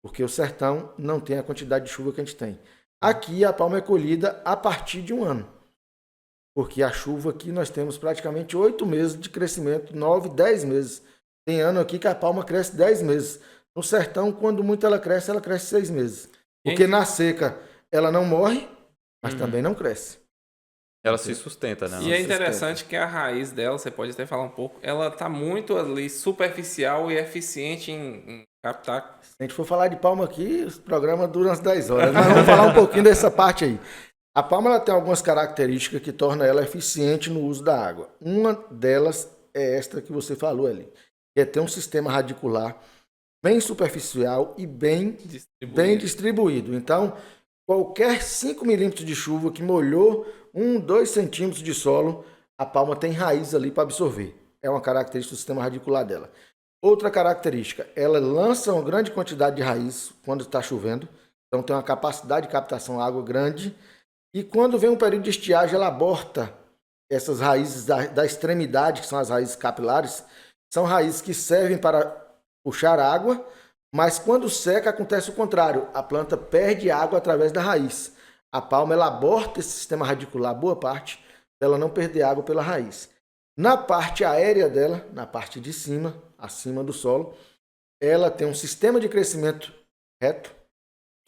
porque o sertão não tem a quantidade de chuva que a gente tem. Aqui, a palma é colhida a partir de 1 ano, porque a chuva aqui nós temos praticamente 8 meses de crescimento, 9, 10 meses. Tem ano aqui que a palma cresce 10 meses. No sertão, quando muito ela cresce 6 meses. Porque na seca ela não morre, mas também não cresce. ela se sustenta, né? E é interessante que a raiz dela, você pode até falar um pouco, ela tá muito ali superficial e eficiente em captar. Se a gente for falar de palma aqui, o programa dura umas 10 horas. Mas vamos falar um pouquinho dessa parte aí. A palma ela tem algumas características que tornam ela eficiente no uso da água. Uma delas é esta que você falou ali, que é ter um sistema radicular bem superficial e bem distribuído. Então, qualquer 5 milímetros de chuva que molhou 1, 2 centímetros de solo, a palma tem raiz ali para absorver. É uma característica do sistema radicular dela. Outra característica, ela lança uma grande quantidade de raiz quando está chovendo. Então, tem uma capacidade de captação de água grande. E quando vem um período de estiagem, ela aborta essas raízes da extremidade, que são as raízes capilares. São raízes que servem para puxar água, mas quando seca acontece o contrário. A planta perde água através da raiz. A palma ela aborta esse sistema radicular, boa parte, ela não perder água pela raiz. Na parte aérea dela, na parte de cima, acima do solo, ela tem um sistema de crescimento reto,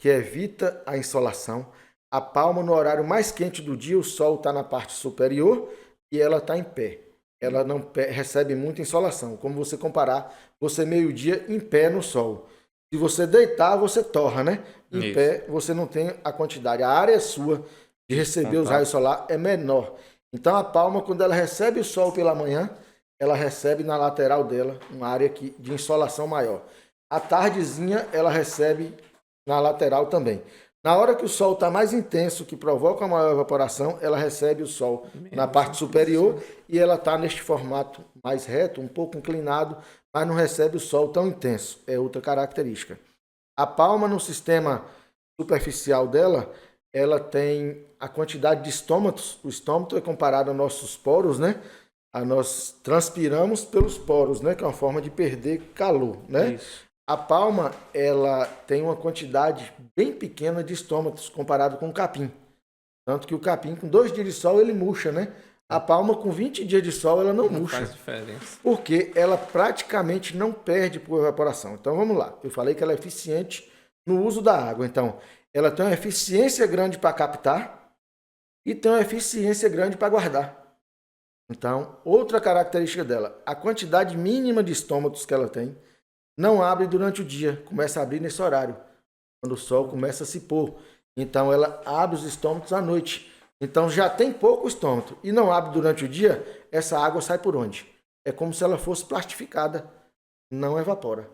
que evita a insolação. A palma, no horário mais quente do dia, o sol está na parte superior e ela está em pé. Ela não recebe muita insolação. Como você comparar, você meio-dia em pé no sol. Se você deitar, você torra, né? Em pé, você não tem a quantidade. A área sua de receber os raios solares é menor. Então, a palma, quando ela recebe o sol pela manhã, ela recebe na lateral dela uma área de insolação maior. À tardezinha, ela recebe na lateral também. Na hora que o sol está mais intenso, que provoca a maior evaporação, ela recebe o sol na parte superior e ela está neste formato mais reto, um pouco inclinado, mas não recebe o sol tão intenso. É outra característica. A palma, no sistema superficial dela, ela tem a quantidade de estômatos. O estômato é comparado aos nossos poros, né? Nós transpiramos pelos poros, né? Que é uma forma de perder calor, né? Isso. A palma, ela tem uma quantidade bem pequena de estômatos comparado com o capim. Tanto que o capim, com 2 dias de sol, ele murcha, né? A palma, com 20 dias de sol, ela não murcha. Faz diferença. Porque ela praticamente não perde por evaporação. Então, vamos lá. Eu falei que ela é eficiente no uso da água. Então, ela tem uma eficiência grande para captar e tem uma eficiência grande para guardar. Então, outra característica dela, a quantidade mínima de estômatos que ela tem, não abre durante o dia, começa a abrir nesse horário, quando o sol começa a se pôr. Então, ela abre os estômatos à noite. Então, já tem pouco estômato e não abre durante o dia, essa água sai por onde? É como se ela fosse plastificada, não evapora.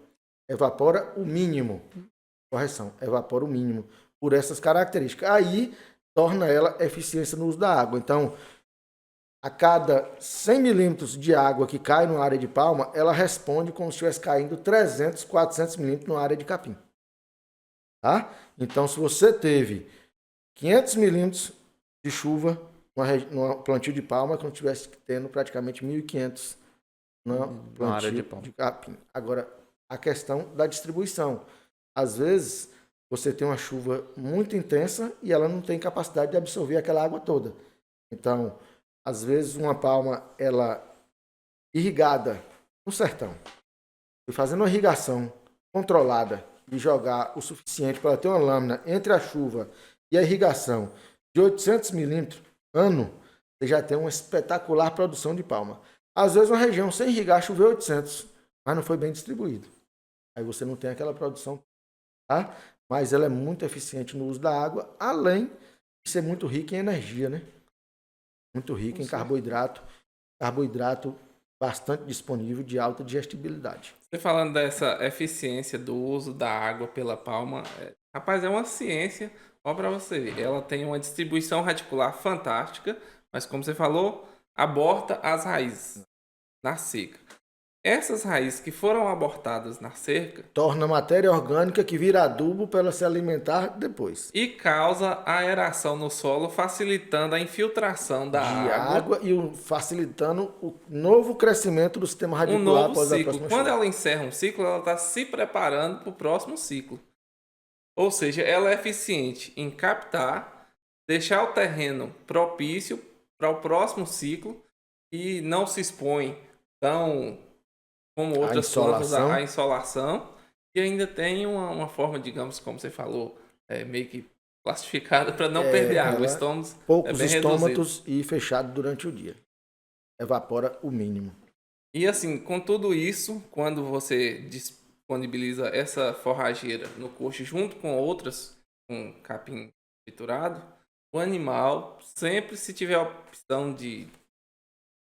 Evapora o mínimo. Correção, evapora o mínimo, por essas características. Aí, torna ela eficiência no uso da água. Então, a cada 100 milímetros de água que cai numa área de palma, ela responde como se estivesse caindo 300, 400 milímetros numa área de capim. Tá? Então, se você teve 500 milímetros de chuva no plantio de palma, como se estivesse tendo praticamente 1.500 no plantio de capim. Agora, a questão da distribuição. Às vezes, você tem uma chuva muito intensa e ela não tem capacidade de absorver aquela água toda. Então, às vezes, uma palma, ela irrigada no sertão, e fazendo uma irrigação controlada e jogar o suficiente para ter uma lâmina entre a chuva e a irrigação de 800 milímetros ano, você já tem uma espetacular produção de palma. Às vezes, uma região sem irrigar choveu 800, mas não foi bem distribuído. Aí você não tem aquela produção, tá? Mas ela é muito eficiente no uso da água, além de ser muito rica em energia, né? Muito rica em carboidrato bastante disponível, de alta digestibilidade. Você falando dessa eficiência do uso da água pela palma, rapaz, é uma ciência, ó, para você ver. Ela tem uma distribuição radicular fantástica, mas como você falou, aborta as raízes na seca. Essas raízes que foram abortadas na cerca torna matéria orgânica que vira adubo para ela se alimentar depois. E causa aeração no solo, facilitando a infiltração da água e facilitando o novo crescimento do sistema radicular novo após ciclo. a próxima Quando chuva. ela encerra um ciclo, ela está se preparando para o próximo ciclo. Ou seja, ela é eficiente em captar, deixar o terreno propício para o próximo ciclo e não se expõe tão como outras plantas à insolação, e ainda tem uma forma, digamos, como você falou, meio que classificada para não perder água. Estômagos poucos bem estômatos e fechado durante o dia. Evapora o mínimo. E assim, com tudo isso, quando você disponibiliza essa forrageira no coxo junto com outras, com capim triturado, o animal, sempre se tiver a opção de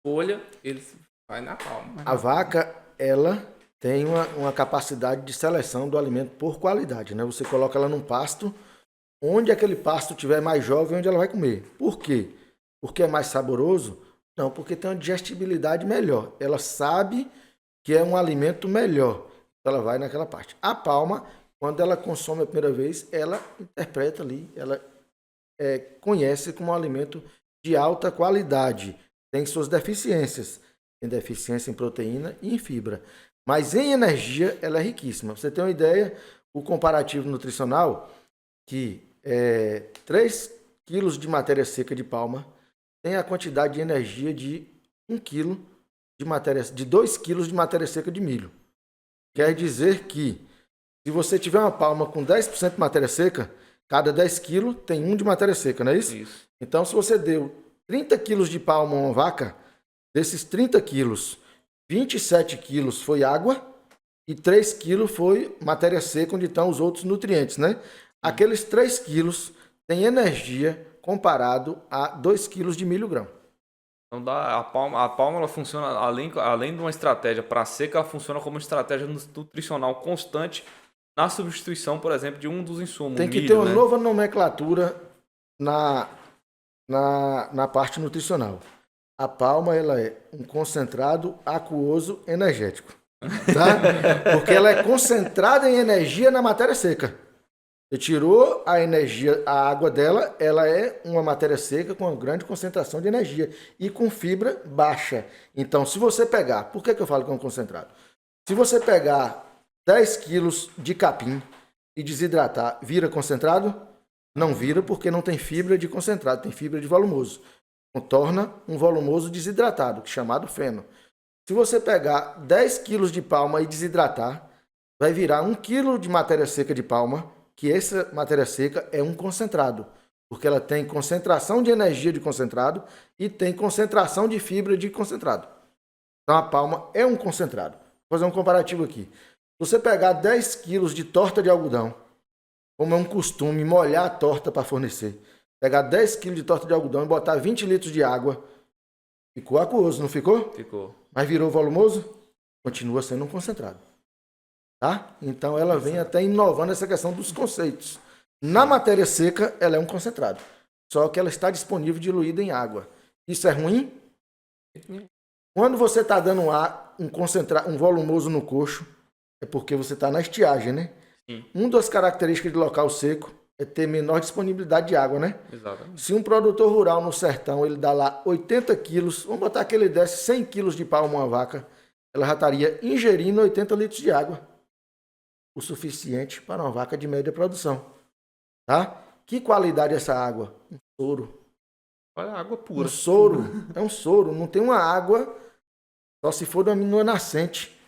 folha, ele vai na palma. A vaca, ela tem uma capacidade de seleção do alimento por qualidade, né? Você coloca ela num pasto, onde aquele pasto tiver mais jovem, onde ela vai comer. Por quê? Porque é mais saboroso? Não, porque tem uma digestibilidade melhor. Ela sabe que é um alimento melhor. Ela vai naquela parte. A palma, quando ela consome a primeira vez, ela interpreta ali, ela conhece como um alimento de alta qualidade. Tem suas deficiências. Tem deficiência em proteína e em fibra. Mas em energia, ela é riquíssima. Pra você ter uma ideia, o comparativo nutricional, que 3 quilos de matéria seca de palma tem a quantidade de energia de 1 quilo de 2 quilos de matéria seca de milho. Quer dizer que, se você tiver uma palma com 10% de matéria seca, cada 10 quilos tem 1 de matéria seca, não é isso? Isso. Então, se você deu 30 quilos de palma a uma vaca, desses 30 quilos, 27 quilos foi água e 3 quilos foi matéria seca, onde estão os outros nutrientes, né? Aqueles 3 quilos têm energia comparado a 2 quilos de milho grão. Então, a palma ela funciona, além de uma estratégia para seca, ela funciona como estratégia nutricional constante na substituição, por exemplo, de um dos insumos. Tem que milho, ter uma né? nova nomenclatura na parte nutricional. A palma, ela é um concentrado aquoso energético, tá? Porque ela é concentrada em energia na matéria seca. Você tirou a energia, a água dela, ela é uma matéria seca com uma grande concentração de energia e com fibra baixa. Então, se você pegar, por que eu falo que é um concentrado? Se você pegar 10 quilos de capim e desidratar, vira concentrado? Não vira, porque não tem fibra de concentrado, tem fibra de volumoso. Torna um volumoso desidratado, chamado feno. Se você pegar 10 quilos de palma e desidratar, vai virar 1 quilo de matéria seca de palma, que essa matéria seca é um concentrado, porque ela tem concentração de energia de concentrado e tem concentração de fibra de concentrado. Então a palma é um concentrado. Vou fazer um comparativo aqui. Se você pegar 10 quilos de torta de algodão, como é um costume, molhar a torta para fornecer, pegar 10 quilos de torta de algodão e botar 20 litros de água, ficou aquoso, não ficou? Ficou. Mas virou volumoso? Continua sendo um concentrado. Tá? Então ela vem até inovando essa questão dos conceitos. Na matéria seca, ela é um concentrado. só que ela está disponível diluída em água. Isso é ruim? Quando você está dando um volumoso no coxo, é porque você está na estiagem, né? Sim. Uma das características de local seco é ter menor disponibilidade de água, né? Exatamente. Se um produtor rural no sertão, ele dá lá 80 quilos, vamos botar que ele desse 100 quilos de palma a uma vaca, ela já estaria ingerindo 80 litros de água. O suficiente para uma vaca de média produção. Tá? Que qualidade é essa água? Um soro. Olha a água pura. Um soro. É um soro. Não tem uma água, só se for uma nascente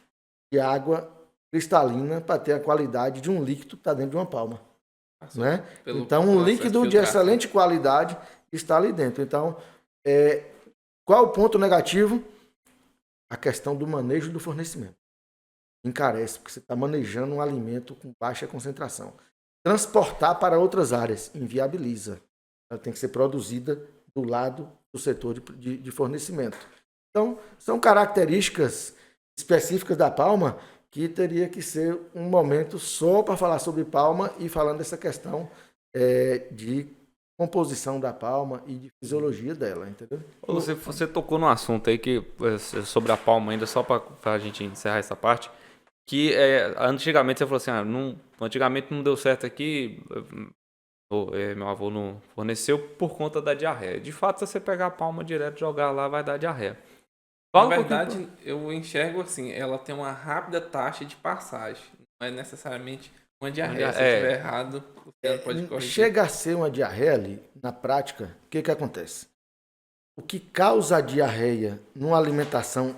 de água cristalina para ter a qualidade de um líquido que está dentro de uma palma. Né? Então, um líquido de excelente qualidade está ali dentro. Então, qual o ponto negativo? A questão do manejo do fornecimento. Encarece, porque você está manejando um alimento com baixa concentração. Transportar para outras áreas inviabiliza. Ela tem que ser produzida do lado do setor de fornecimento. Então, são características específicas da palma que teria que ser um momento só para falar sobre palma e falando dessa questão de composição da palma e de fisiologia dela, entendeu? Você tocou num assunto aí que sobre a palma ainda, só para a gente encerrar essa parte, que antigamente você falou assim, antigamente não deu certo aqui, meu avô não forneceu por conta da diarreia. De fato, se você pegar a palma direto e jogar lá, vai dar diarreia. Na verdade, eu enxergo assim, ela tem uma rápida taxa de passagem. Não é necessariamente uma diarreia. Se eu estiver errado, você pode corrigir. Chega a ser uma diarreia ali, na prática, o que acontece? O que causa a diarreia numa alimentação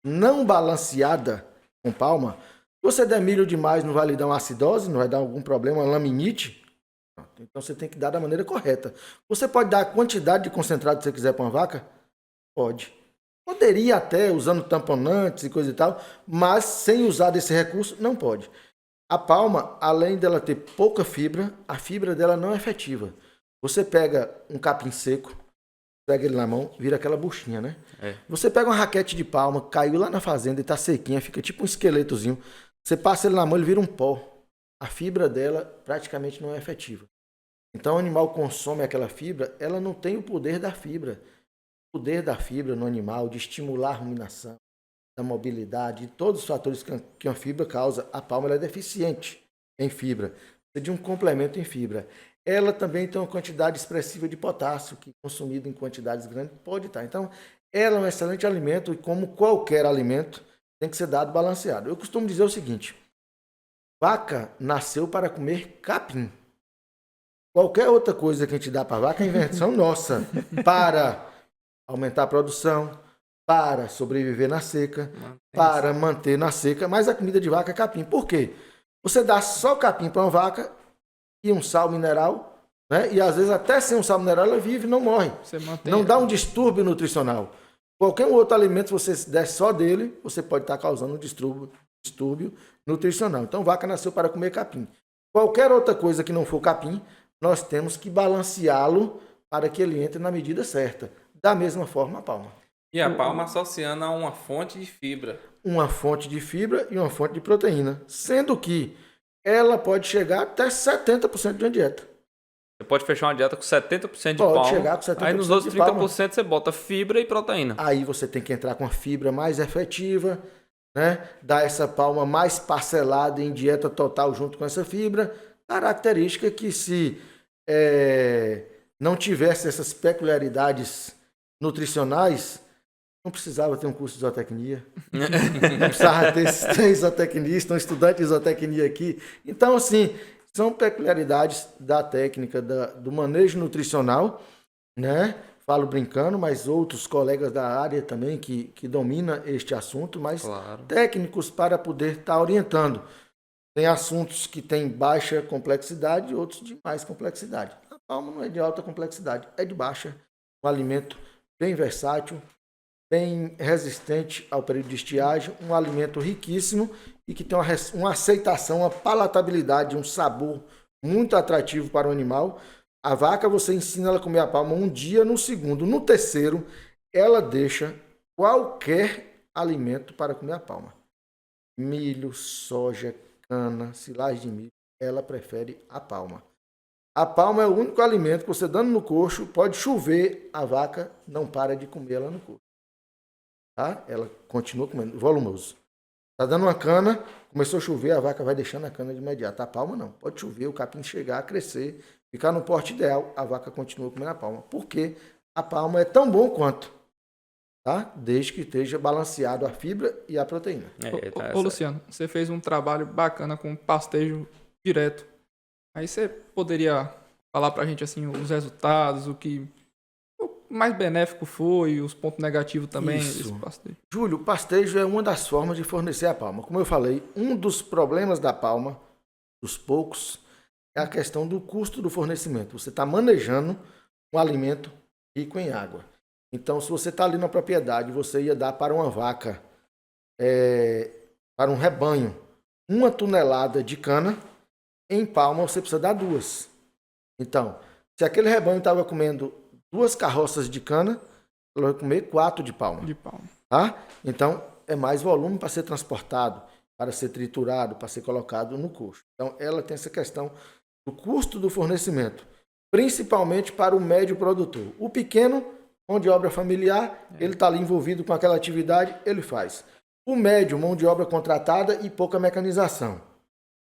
não balanceada com palma, você der milho demais, não vai lhe dar uma acidose, não vai dar algum problema, uma laminite. Então você tem que dar da maneira correta. Você pode dar a quantidade de concentrado que você quiser para uma vaca? Pode. Poderia até, usando tamponantes e coisa e tal, mas sem usar desse recurso, não pode. A palma, além dela ter pouca fibra, a fibra dela não é efetiva. Você pega um capim seco, pega ele na mão, vira aquela buchinha, né? Você pega uma raquete de palma, caiu lá na fazenda e tá sequinha, fica tipo um esqueletozinho. Você passa ele na mão, ele vira um pó. A fibra dela praticamente não é efetiva. Então o animal consome aquela fibra, ela não tem o poder da fibra. O poder da fibra no animal de estimular a ruminação, da mobilidade, de todos os fatores que uma fibra causa. A palma ela é deficiente em fibra, precisa de um complemento em fibra. Ela também tem uma quantidade expressiva de potássio, que consumido em quantidades grandes pode estar. Então, ela é um excelente alimento e como qualquer alimento, tem que ser dado balanceado. Eu costumo dizer o seguinte, vaca nasceu para comer capim. Qualquer outra coisa que a gente dá para a vaca é invenção nossa, para aumentar a produção, para sobreviver na seca, para manter na seca, mas a comida de vaca é capim. Por quê? Você dá só capim para uma vaca e um sal mineral, né? E às vezes até sem um sal mineral ela vive e não morre. Não dá um distúrbio nutricional. Qualquer outro alimento, se você der só dele, você pode estar causando um distúrbio nutricional. Então, vaca nasceu para comer capim. Qualquer outra coisa que não for capim, nós temos que balanceá-lo para que ele entre na medida certa. Da mesma forma, a palma. E a palma associando a uma fonte de fibra. Uma fonte de fibra e uma fonte de proteína. Sendo que ela pode chegar até 70% de uma dieta. Você pode fechar uma dieta com 70% de pode palma. Chegar com 70% aí nos outros 30% você bota fibra e proteína. Aí você tem que entrar com a fibra mais efetiva, né? Dar essa palma mais parcelada em dieta total junto com essa fibra. Característica que se não tivesse essas peculiaridades nutricionais, não precisava ter um curso de zootecnia, não precisava ter isotecnista, um estudante de zootecnia aqui. Então, assim, são peculiaridades da técnica, do manejo nutricional, né? Falo brincando, mas outros colegas da área também que dominam este assunto, mas técnicos para poder estar orientando. Tem assuntos que têm baixa complexidade e outros de mais complexidade. A palma não é de alta complexidade, é de baixa. Um alimento bem versátil, bem resistente ao período de estiagem, um alimento riquíssimo e que tem uma aceitação, uma palatabilidade, um sabor muito atrativo para o animal. A vaca, você ensina ela a comer a palma um dia, no segundo, no terceiro, ela deixa qualquer alimento para comer a palma. Milho, soja, cana, silagem de milho, ela prefere a palma. A palma é o único alimento que você dando no coxo, pode chover, a vaca não para de comer ela no coxo. Tá? Ela continua comendo, volumoso. Tá dando uma cana, começou a chover, a vaca vai deixando a cana de imediato. A palma não. Pode chover, o capim chegar, crescer, ficar no porte ideal, a vaca continua comendo a palma. Por quê? A palma é tão bom quanto, tá? Desde que esteja balanceado a fibra e a proteína. Ô, Luciano, você fez um trabalho bacana com pastejo direto. Aí você poderia falar pra gente assim os resultados, o que o mais benéfico foi, os pontos negativos também desse pastejo. Júlio, o pastejo é uma das formas de fornecer a palma. Como eu falei, um dos problemas da palma, dos poucos, é a questão do custo do fornecimento. Você está manejando um alimento rico em água. Então, se você está ali na propriedade, você ia dar para uma vaca, para um rebanho, 1 tonelada de cana, em palma você precisa dar 2. Então, se aquele rebanho estava comendo 2 carroças de cana, ela vai comer 4 de palma. Tá? Então, é mais volume para ser transportado, para ser triturado, para ser colocado no coxo. Então, ela tem essa questão do custo do fornecimento, principalmente para o médio produtor. O pequeno, mão de obra familiar, ele está ali envolvido com aquela atividade, ele faz. O médio, mão de obra contratada e pouca mecanização.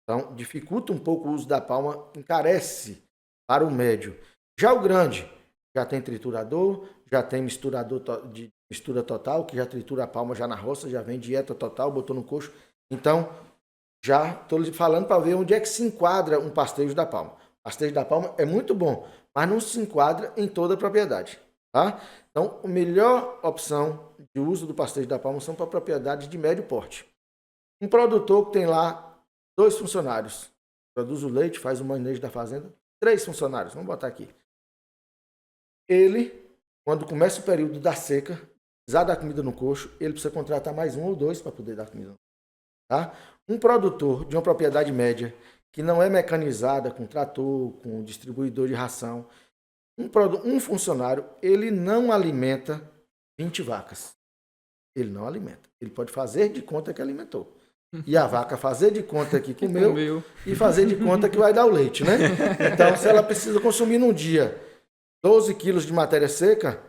Então, dificulta um pouco o uso da palma, encarece para o médio. Já o grande, já tem triturador, já tem misturador de mistura total, que já tritura a palma já na roça, já vem dieta total, botou no coxo. Então, já estou lhe falando para ver onde é que se enquadra um pastejo da palma. O pastejo da palma é muito bom, mas não se enquadra em toda a propriedade. Tá? Então, a melhor opção de uso do pastejo da palma são para propriedades de médio porte. Um produtor que tem lá 2 funcionários, produz o leite, faz o manejo da fazenda, 3 funcionários, vamos botar aqui. Ele, quando começa o período da seca, precisar dar comida no coxo, ele precisa contratar mais 1 ou 2 para poder dar comida no coxo. Tá? Um produtor de uma propriedade média, que não é mecanizada, com trator, com distribuidor de ração, um funcionário, ele não alimenta 20 vacas. Ele não alimenta. Ele pode fazer de conta que alimentou. E a vaca fazer de conta que comeu e fazer de conta que vai dar o leite, né? Então, se ela precisa consumir num dia 12 quilos de matéria seca,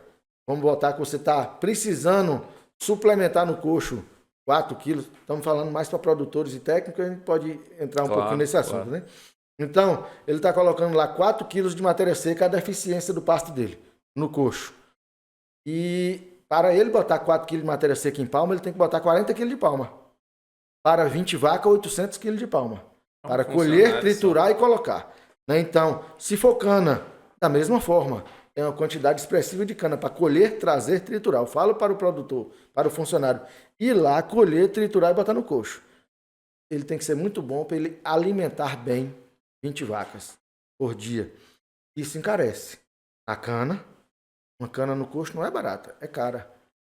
vamos botar que você está precisando suplementar no coxo 4 quilos. Estamos falando mais para produtores e técnicos, a gente pode entrar um pouquinho nesse assunto, né? Então, ele está colocando lá 4 quilos de matéria seca, a deficiência do pasto dele, no coxo. E para ele botar 4 quilos de matéria seca em palma, ele tem que botar 40 quilos de palma. Para 20 vacas, 800 quilos de palma. Para colher, triturar e colocar. Né? Então, se for cana, da mesma forma, é uma quantidade expressiva de cana para colher, trazer, triturar. Eu falo para o produtor, para o funcionário, ir lá, colher, triturar e botar no coxo. Ele tem que ser muito bom para ele alimentar bem 20 vacas por dia. Isso encarece. A cana, uma cana no coxo não é barata, é cara.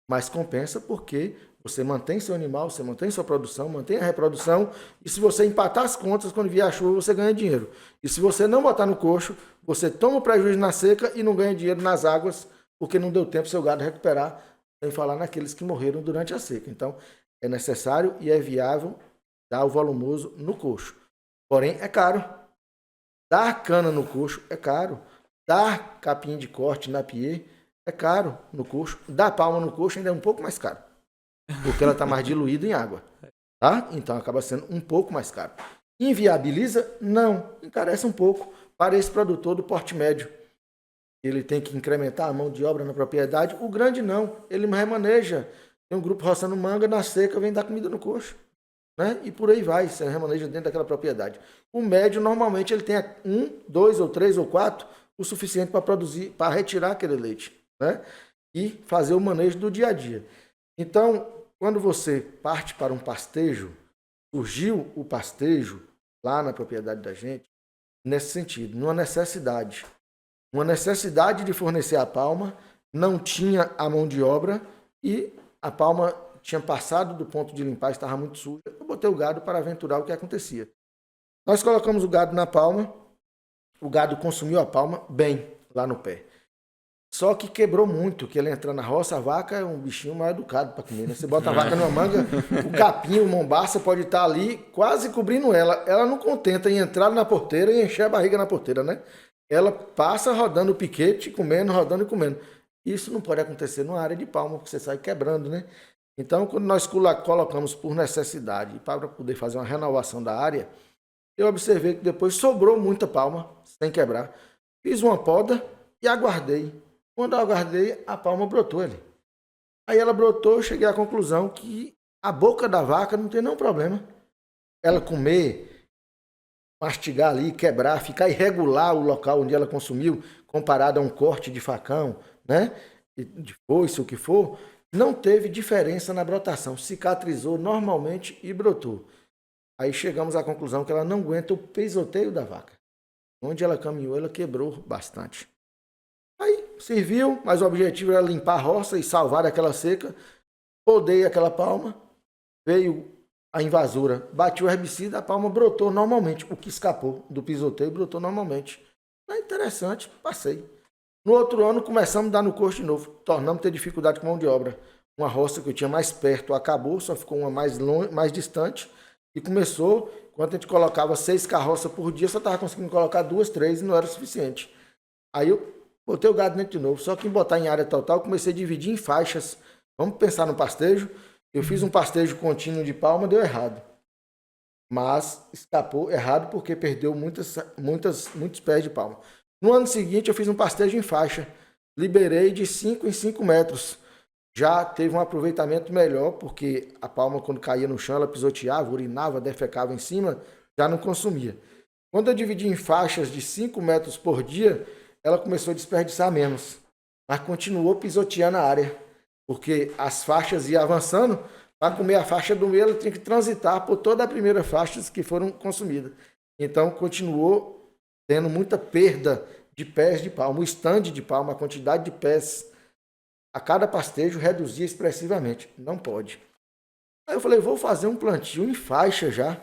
Mas compensa porque você mantém seu animal, você mantém sua produção, mantém a reprodução. E se você empatar as contas, quando vier a chuva, você ganha dinheiro. E se você não botar no coxo, você toma o prejuízo na seca e não ganha dinheiro nas águas, porque não deu tempo seu gado recuperar, sem falar naqueles que morreram durante a seca. Então, é necessário e é viável dar o volumoso no coxo. Porém, é caro. Dar cana no coxo é caro. Dar capim de corte na piê é caro no coxo. Dar palma no coxo ainda é um pouco mais caro. Porque ela está mais diluída em água. Tá? Então acaba sendo um pouco mais caro. Inviabiliza? Não. Encarece um pouco para esse produtor do porte médio. Ele tem que incrementar a mão de obra na propriedade. O grande não. Ele remaneja. Tem um grupo roçando manga, na seca vem dar comida no coxo. Né? E por aí vai. Você remaneja dentro daquela propriedade. O médio, normalmente, ele tem 1, 2 ou 3 ou 4 o suficiente para produzir, para retirar aquele leite. Né? E fazer o manejo do dia a dia. Então, quando você parte para um pastejo, surgiu o pastejo lá na propriedade da gente, nesse sentido, numa necessidade. Uma necessidade de fornecer a palma, não tinha a mão de obra e a palma tinha passado do ponto de limpar, estava muito suja. Eu botei o gado para aventurar o que acontecia. Nós colocamos o gado na palma, o gado consumiu a palma bem lá no pé. Só que quebrou muito, que ele entra na roça, a vaca é um bichinho mal educado para comer, né? Você bota a vaca numa manga, o capim, o mombaça pode estar ali quase cobrindo ela. Ela não contenta em entrar na porteira e encher a barriga na porteira, né? ela passa rodando o piquete, comendo, rodando e comendo. Isso não pode acontecer numa área de palma, porque você sai quebrando, né? Então, quando nós colocamos por necessidade, para poder fazer uma renovação da área, eu observei que depois sobrou muita palma, sem quebrar. Fiz uma poda e aguardei. Quando eu aguardei, a palma brotou ali. Aí ela brotou, eu cheguei à conclusão que a boca da vaca não tem nenhum problema. Ela comer, mastigar ali, quebrar, ficar irregular o local onde ela consumiu, comparado a um corte de facão, né? De foice, o que for, não teve diferença na brotação. Cicatrizou normalmente e brotou. Aí chegamos à conclusão que ela não aguenta o pisoteio da vaca. Onde ela caminhou, ela quebrou bastante. Aí serviu, mas o objetivo era limpar a roça e salvar aquela seca. Podei aquela palma, veio a invasora, bati o herbicida, a palma brotou normalmente. O que escapou do pisoteio brotou normalmente. É interessante, passei. No outro ano começamos a dar no coxo de novo. Tornamos a ter dificuldade com mão de obra. Uma roça que eu tinha mais perto acabou, só ficou uma mais longe, mais distante. E começou, quando a gente colocava 6 carroças por dia, só estava conseguindo colocar 2, 3 e não era suficiente. Aí eu botei o gado dentro de novo, só que em botar em área total, comecei a dividir em faixas. Vamos pensar no pastejo. Eu fiz um pastejo contínuo de palma, deu errado. Mas escapou errado porque perdeu muitos pés de palma. No ano seguinte eu fiz um pastejo em faixa. Liberei de 5 em 5 metros. Já teve um aproveitamento melhor, porque a palma, quando caía no chão, ela pisoteava, urinava, defecava em cima, já não consumia. Quando eu dividi em faixas de 5 metros por dia, ela começou a desperdiçar menos. Mas continuou pisoteando a área, porque as faixas iam avançando. Para comer a faixa do meio, ela tinha que transitar por toda a primeira faixa que foram consumidas. Então, continuou tendo muita perda de pés de palma. O stand de palma, a quantidade de pés a cada pastejo reduzia expressivamente. Não pode. Aí eu falei, vou fazer um plantio em faixa já,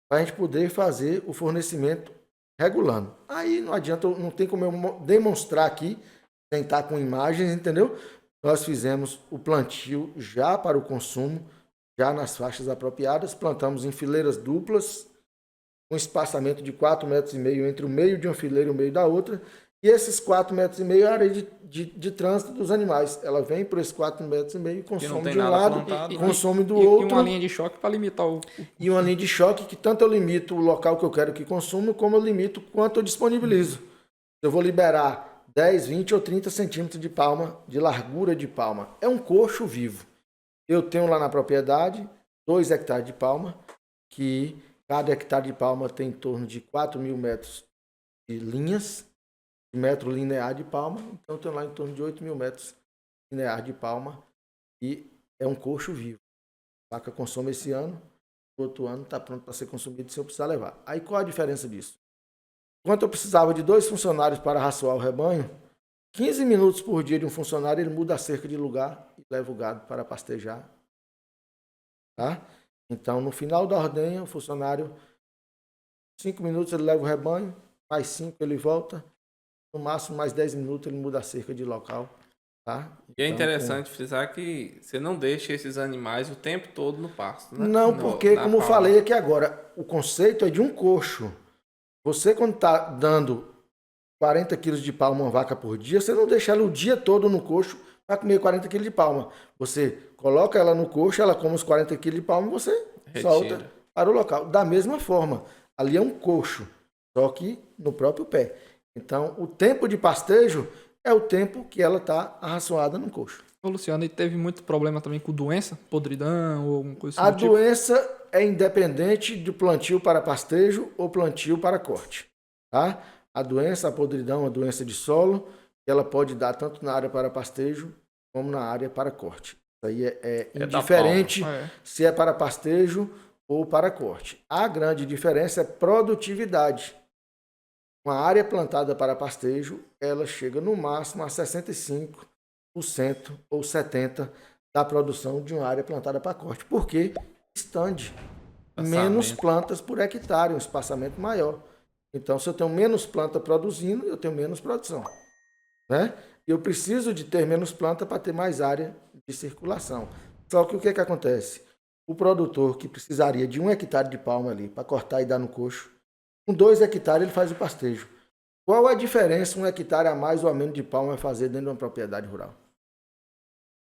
para a gente poder fazer o fornecimento regulando. Aí não adianta, não tem como eu demonstrar aqui, sem estar com imagens, entendeu? Nós fizemos o plantio já para o consumo, já nas faixas apropriadas, plantamos em fileiras duplas, um espaçamento de 4,5 metros entre o meio de uma fileira e o meio da outra, e esses 4,5 metros é a área de trânsito dos animais. Ela vem por esses 4,5 metros e consome de um lado e consome do outro. E uma linha de choque para limitar o... E uma linha de choque que tanto eu limito o local que eu quero que consuma, como eu limito quanto eu disponibilizo. Eu vou liberar 10, 20 ou 30 centímetros de palma, de largura de palma. É um coxo vivo. Eu tenho lá na propriedade 2 hectares de palma, que cada hectare de palma tem em torno de 4.000 metros de linhas, de metro linear de palma. Então eu tenho lá em torno de 8.000 metros linear de palma, e é um coxo vivo. A vaca consome esse ano, o outro ano está pronto para ser consumido se eu precisar levar. Aí qual a diferença disso? Enquanto eu precisava de 2 funcionários para raçoar o rebanho, 15 minutos por dia de um funcionário, ele muda a cerca de lugar e leva o gado para pastejar. Tá? Então, no final da ordenha, o funcionário, 5 minutos ele leva o rebanho, mais 5 ele volta, no máximo mais 10 minutos ele muda a cerca de local. Tá? E é interessante frisar que você não deixa esses animais o tempo todo no pasto, né? Não, porque, como eu falei aqui agora, o conceito é de um coxo. Você, quando está dando 40 quilos de palma uma vaca por dia, você não deixa ela o dia todo no coxo para comer 40 quilos de palma. Você coloca ela no coxo, ela come os 40 quilos de palma e você solta para o local. Da mesma forma, ali é um coxo, só que no próprio pé. Então, o tempo de pastejo é o tempo que ela está arraçoada no coxo. Ô, Luciano, e teve muito problema também com doença? Podridão ou alguma coisa assim? A doença é independente do plantio para pastejo ou plantio para corte. Tá? A doença, a podridão, a doença de solo, ela pode dar tanto na área para pastejo como na área para corte. Isso aí é indiferente se é para pastejo ou para corte. A grande diferença é produtividade. Uma área plantada para pastejo, ela chega no máximo a 65% ou 70% da produção de uma área plantada para corte. Porque stand, menos plantas por hectare, um espaçamento maior. Então, se eu tenho menos planta produzindo, eu tenho menos produção. Né? Eu preciso de ter menos planta para ter mais área de circulação. Só que o que acontece? O produtor que precisaria de 1 hectare de palma ali para cortar e dar no coxo, com 2 hectares ele faz o pastejo. Qual a diferença um hectare a mais ou a menos de palma vai fazer dentro de uma propriedade rural?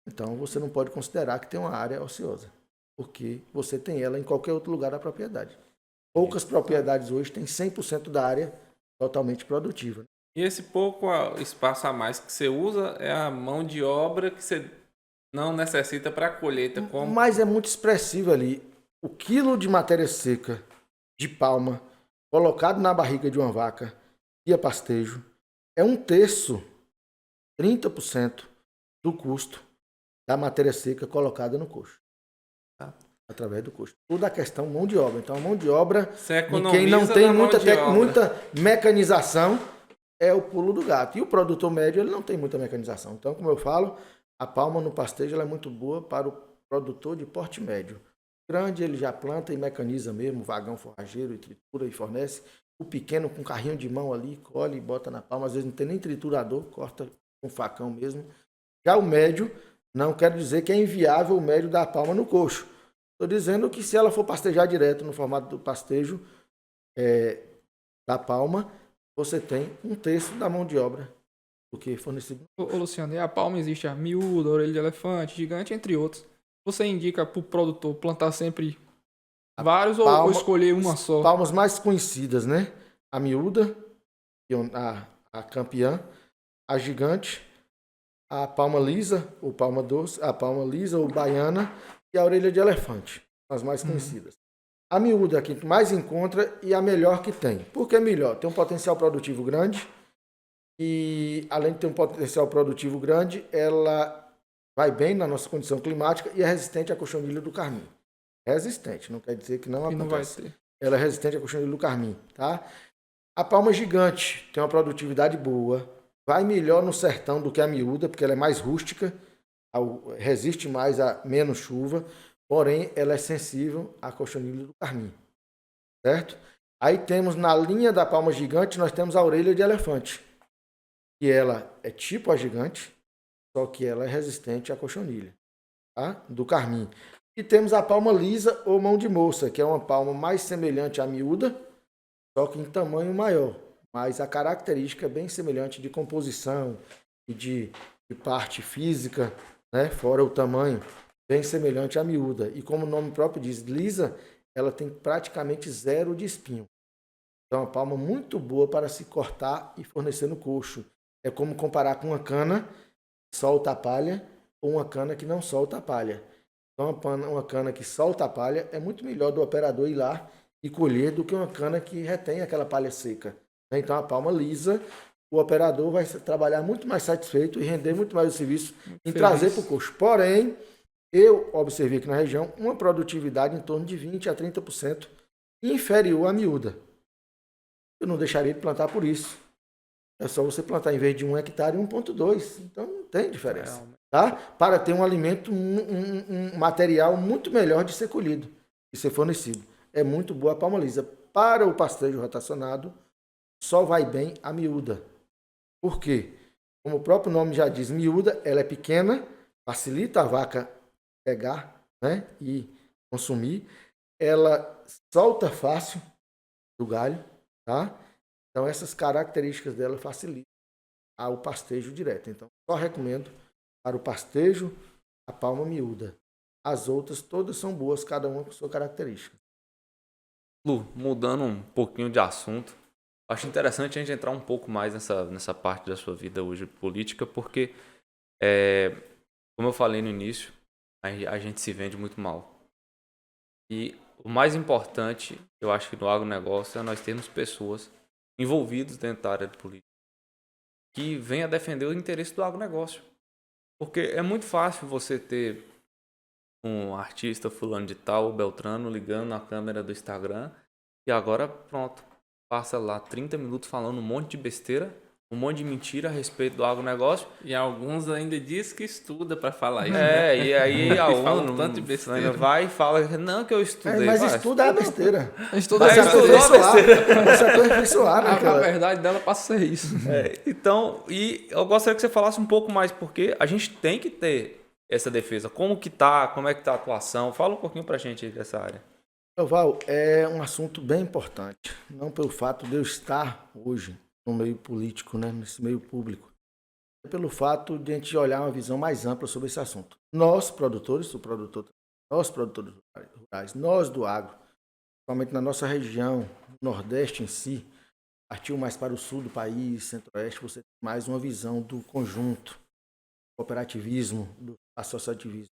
Então, você não pode considerar que tem uma área ociosa, porque você tem ela em qualquer outro lugar da propriedade. Poucas propriedades hoje têm 100% da área totalmente produtiva. E esse pouco espaço a mais que você usa é a mão de obra que você não necessita para a colheita. Mas é muito expressivo ali. O quilo de matéria seca de palma colocado na barriga de uma vaca via pastejo é 1/3, 30% do custo da matéria seca colocada no coxo. Através do custo. Toda a questão mão de obra. Então, a mão de obra, de quem não tem muita mecanização, é o pulo do gato. E o produtor médio, ele não tem muita mecanização. Então, como eu falo, a palma no pastejo ela é muito boa para o produtor de porte médio. Grande, ele já planta e mecaniza mesmo, vagão forrageiro, e tritura e fornece. O pequeno, com carrinho de mão ali, colhe e bota na palma. Às vezes não tem nem triturador, corta com facão mesmo. Já o médio, não quero dizer que é inviável o médio da palma no coxo. Estou dizendo que se ela for pastejar direto no formato do pastejo da palma, você tem 1/3 da mão de obra do que fornecido. Ô Luciano, e a palma existe a miúda, a orelha de elefante, gigante, entre outros. Você indica para o produtor plantar sempre vários ou escolher uma só? Palmas mais conhecidas, né? A miúda, a campeã, a gigante, a palma lisa, ou palma doce, a palma lisa ou baiana e a orelha de elefante, as mais conhecidas. A miúda é a que mais encontra e a melhor que tem. Por que melhor? Tem um potencial produtivo grande e, além de ter um potencial produtivo grande, ela vai bem na nossa condição climática e é resistente à cochonilha do carmim. Resistente, não quer dizer que não acontece. Não vai ter. Ela é resistente à cochonilha do carmim, tá? A palma gigante tem uma produtividade boa, vai melhor no sertão do que a miúda, porque ela é mais rústica, resiste mais a menos chuva, porém ela é sensível à cochonilha do carmim, certo? Aí temos na linha da palma gigante, nós temos a orelha de elefante, que ela é tipo a gigante, só que ela é resistente à cochonilha, tá? Do carmim. E temos a palma lisa ou mão de moça, que é uma palma mais semelhante à miúda, só que em tamanho maior, mas a característica é bem semelhante de composição e de parte física, né? Fora o tamanho, bem semelhante à miúda. E como o nome próprio diz, lisa, ela tem praticamente 0 de espinho. Então, é uma palma muito boa para se cortar e fornecer no coxo. É como comparar com uma cana que solta a palha ou uma cana que não solta a palha. Então, uma cana que solta a palha é muito melhor do operador ir lá e colher do que uma cana que retém aquela palha seca. Então, a palma lisa, o operador vai trabalhar muito mais satisfeito e render muito mais o serviço em trazer para o coxo. Porém, eu observei aqui na região uma produtividade em torno de 20% a 30% inferior à miúda. Eu não deixaria de plantar por isso. É só você plantar em vez de 1 hectare 1,2. Então não tem diferença. Tá? Para ter um alimento, um material muito melhor de ser colhido e ser fornecido. É muito boa a palma lisa. Para o pastejo rotacionado, só vai bem a miúda. Por quê? Como o próprio nome já diz, miúda, ela é pequena, facilita a vaca pegar, né, e consumir. Ela solta fácil do galho, tá? Então essas características dela facilitam o pastejo direto. Então só recomendo para o pastejo a palma miúda. As outras todas são boas, cada uma com sua característica. Lu, mudando um pouquinho de assunto, acho interessante a gente entrar um pouco mais nessa parte da sua vida hoje política, porque, como eu falei no início, a gente se vende muito mal. E o mais importante, eu acho que no agronegócio, é nós termos pessoas envolvidas dentro da área de política que venham defender o interesse do agronegócio. Porque é muito fácil você ter um artista fulano de tal, Beltrano, ligando na câmera do Instagram e agora pronto, passa lá 30 minutos falando um monte de besteira, um monte de mentira a respeito do agronegócio. E alguns ainda diz que estuda para falar isso. E aí a ONU tanto de besteira. vai e fala, não que eu estudei. Mas estuda é besteira. Estuda Você estudou a besteira. Você aperfeiçoar, né, A verdade dela passa a ser isso. Então, e eu gostaria que você falasse um pouco mais, porque a gente tem que ter essa defesa. Como é que tá a atuação? Fala um pouquinho pra gente dessa área. Val, é um assunto bem importante. Não pelo fato de eu estar hoje no meio político, né, nesse meio público, é pelo fato de a gente olhar uma visão mais ampla sobre esse assunto. Nós, produtores, nós, produtores rurais, nós do agro, principalmente na nossa região, no Nordeste em si, partiu mais para o sul do país, Centro-Oeste, você tem mais uma visão do conjunto, do cooperativismo, do associativismo.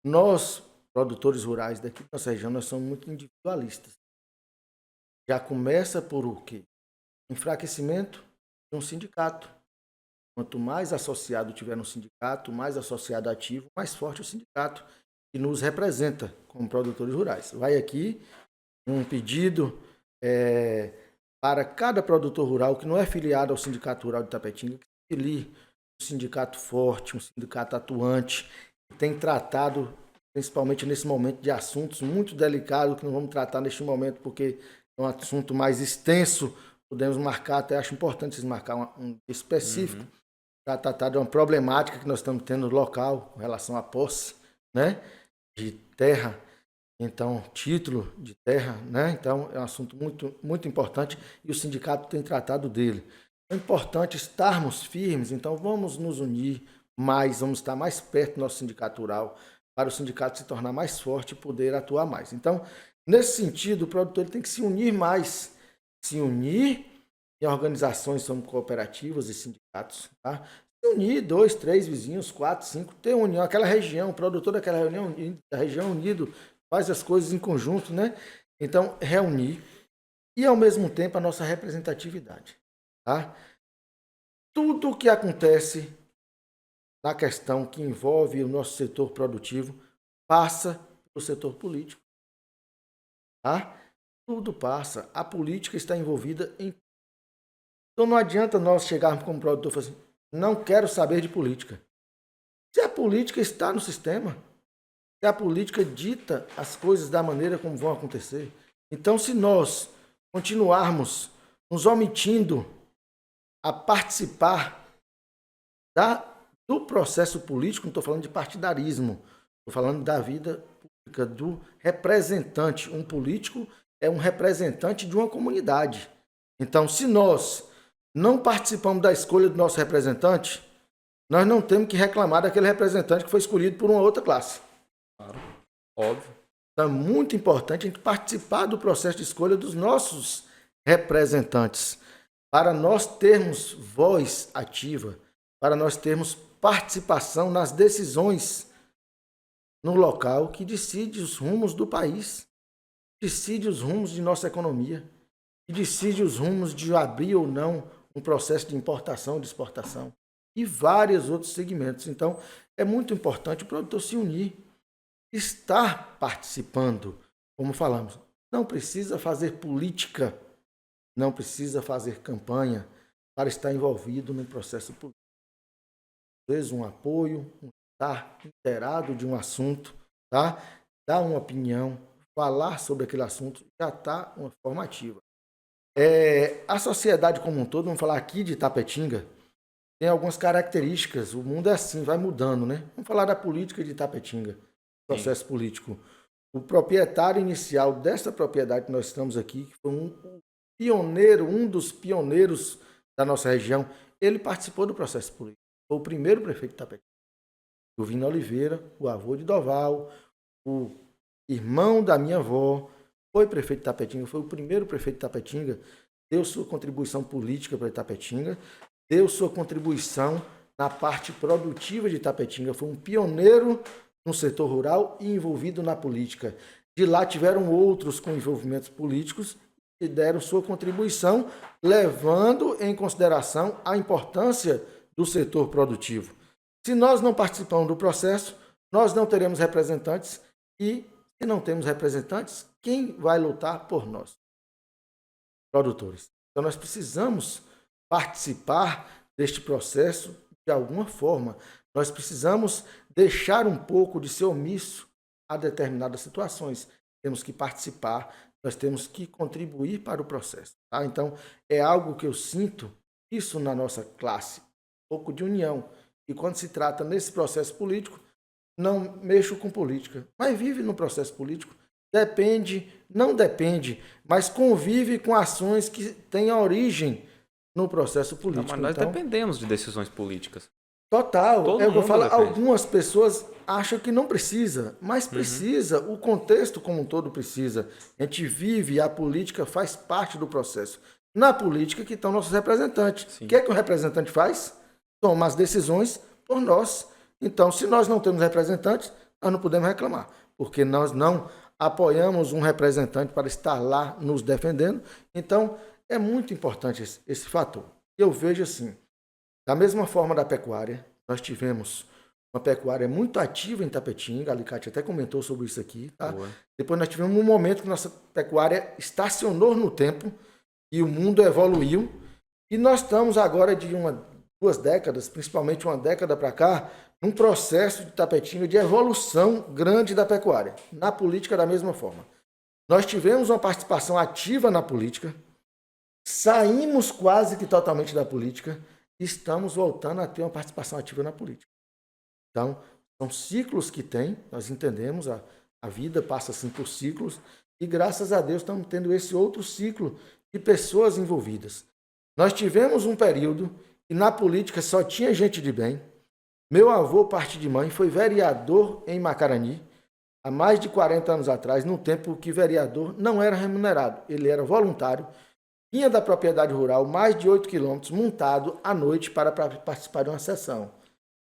Nós, produtores rurais daqui da nossa região, nós somos muito individualistas. Já começa por o quê? Enfraquecimento de um sindicato. Quanto mais associado tiver no sindicato, mais associado ativo, mais forte o sindicato que nos representa como produtores rurais. Vai aqui um pedido para cada produtor rural que não é filiado ao Sindicato Rural de Itapetinga, que se filie um sindicato forte, um sindicato atuante, que tem tratado, principalmente nesse momento, de assuntos muito delicados, que não vamos tratar neste momento, porque é um assunto mais extenso, podemos marcar, até acho importante vocês marcar um específico, para tratar de uma problemática que nós estamos tendo no local, com relação à posse, né, de terra, então, título de terra, né? Então, é um assunto muito, muito importante e o sindicato tem tratado dele. É importante estarmos firmes, então vamos nos unir mais, vamos estar mais perto do nosso sindicato rural, para o sindicato se tornar mais forte e poder atuar mais. Então, nesse sentido, o produtor tem que se unir mais, se unir em organizações como cooperativas e sindicatos, tá? Se unir 2, 3 vizinhos, 4, 5, ter união, aquela região, o produtor daquela região unido, faz as coisas em conjunto, né? Então, reunir e, ao mesmo tempo, a nossa representatividade, tá? Tudo o que acontece na questão que envolve o nosso setor produtivo passa pelo setor político, tá? Tudo passa. A política está envolvida em... Então, não adianta nós chegarmos como produtor e falar assim, não quero saber de política. Se a política está no sistema, se a política dita as coisas da maneira como vão acontecer. Então, se nós continuarmos nos omitindo a participar do processo político, não estou falando de partidarismo, estou falando da vida pública, do representante. Um político é um representante de uma comunidade. Então, se nós não participamos da escolha do nosso representante, nós não temos que reclamar daquele representante que foi escolhido por uma outra classe. Claro, óbvio. Então é muito importante a gente participar do processo de escolha dos nossos representantes, para nós termos voz ativa, para nós termos participação nas decisões no local que decide os rumos do país, decide os rumos de nossa economia, que decide os rumos de abrir ou não um processo de importação, de exportação e vários outros segmentos. Então, é muito importante o produtor se unir, estar participando, como falamos. Não precisa fazer política, não precisa fazer campanha para estar envolvido no processo político. Às vezes um apoio, estar inteirado de um assunto, tá? Dar uma opinião, falar sobre aquele assunto, já está uma formativa. A sociedade como um todo, vamos falar aqui de Itapetinga, tem algumas características, o mundo é assim, vai mudando, né? Vamos falar da política de Itapetinga, processo político. O proprietário inicial dessa propriedade que nós estamos aqui, que foi um dos pioneiros da nossa região, ele participou do processo político. Foi o primeiro prefeito de Itapetinga. O Vino Oliveira, o avô de Doval, o irmão da minha avó, foi prefeito de Itapetinga, foi o primeiro prefeito de Itapetinga, deu sua contribuição política para Itapetinga, deu sua contribuição na parte produtiva de Itapetinga, foi um pioneiro no setor rural e envolvido na política. De lá tiveram outros com envolvimentos políticos que deram sua contribuição, levando em consideração a importância do setor produtivo. Se nós não participamos do processo, nós não teremos representantes e, se não temos representantes, quem vai lutar por nós? Produtores. Então, nós precisamos participar deste processo de alguma forma. Nós precisamos deixar um pouco de ser omisso a determinadas situações. Temos que participar, nós temos que contribuir para o processo. Tá? Então, é algo que eu sinto, isso na nossa classe, um pouco de união. E quando se trata nesse processo político, não mexo com política, mas vive no processo político. Depende, não depende, mas convive com ações que têm origem no processo Não, político. mas nós Então, dependemos de decisões políticas. total. Todo É o que eu mundo falo. depende. Algumas pessoas acham que não precisa, mas precisa. O contexto como um todo precisa. A gente vive, a política faz parte do processo. Na política que estão nossos representantes. Sim. O que é que o representante faz? Toma as decisões por nós. Então, se nós não temos representantes, nós não podemos reclamar, porque nós não apoiamos um representante para estar lá nos defendendo. Então, é muito importante esse fator. Eu vejo assim, da mesma forma da pecuária, nós tivemos uma pecuária muito ativa em Tapetinga, a Alicate até comentou sobre isso aqui, tá? Boa. Depois nós tivemos um momento que nossa pecuária estacionou no tempo e o mundo evoluiu, e nós estamos agora de 2 décadas, principalmente uma década para cá, num processo de Tapetinga de evolução grande da pecuária, na política da mesma forma. Nós tivemos uma participação ativa na política, saímos quase que totalmente da política, estamos voltando a ter uma participação ativa na política. Então, são ciclos que tem, nós entendemos, a vida passa assim por ciclos, e graças a Deus estamos tendo esse outro ciclo de pessoas envolvidas. Nós tivemos um período que na política só tinha gente de bem. Meu avô, parte de mãe, foi vereador em Macarani, há mais de 40 anos atrás, num tempo que vereador não era remunerado, ele era voluntário, vinha da propriedade rural, mais de 8 quilômetros, montado à noite para participar de uma sessão,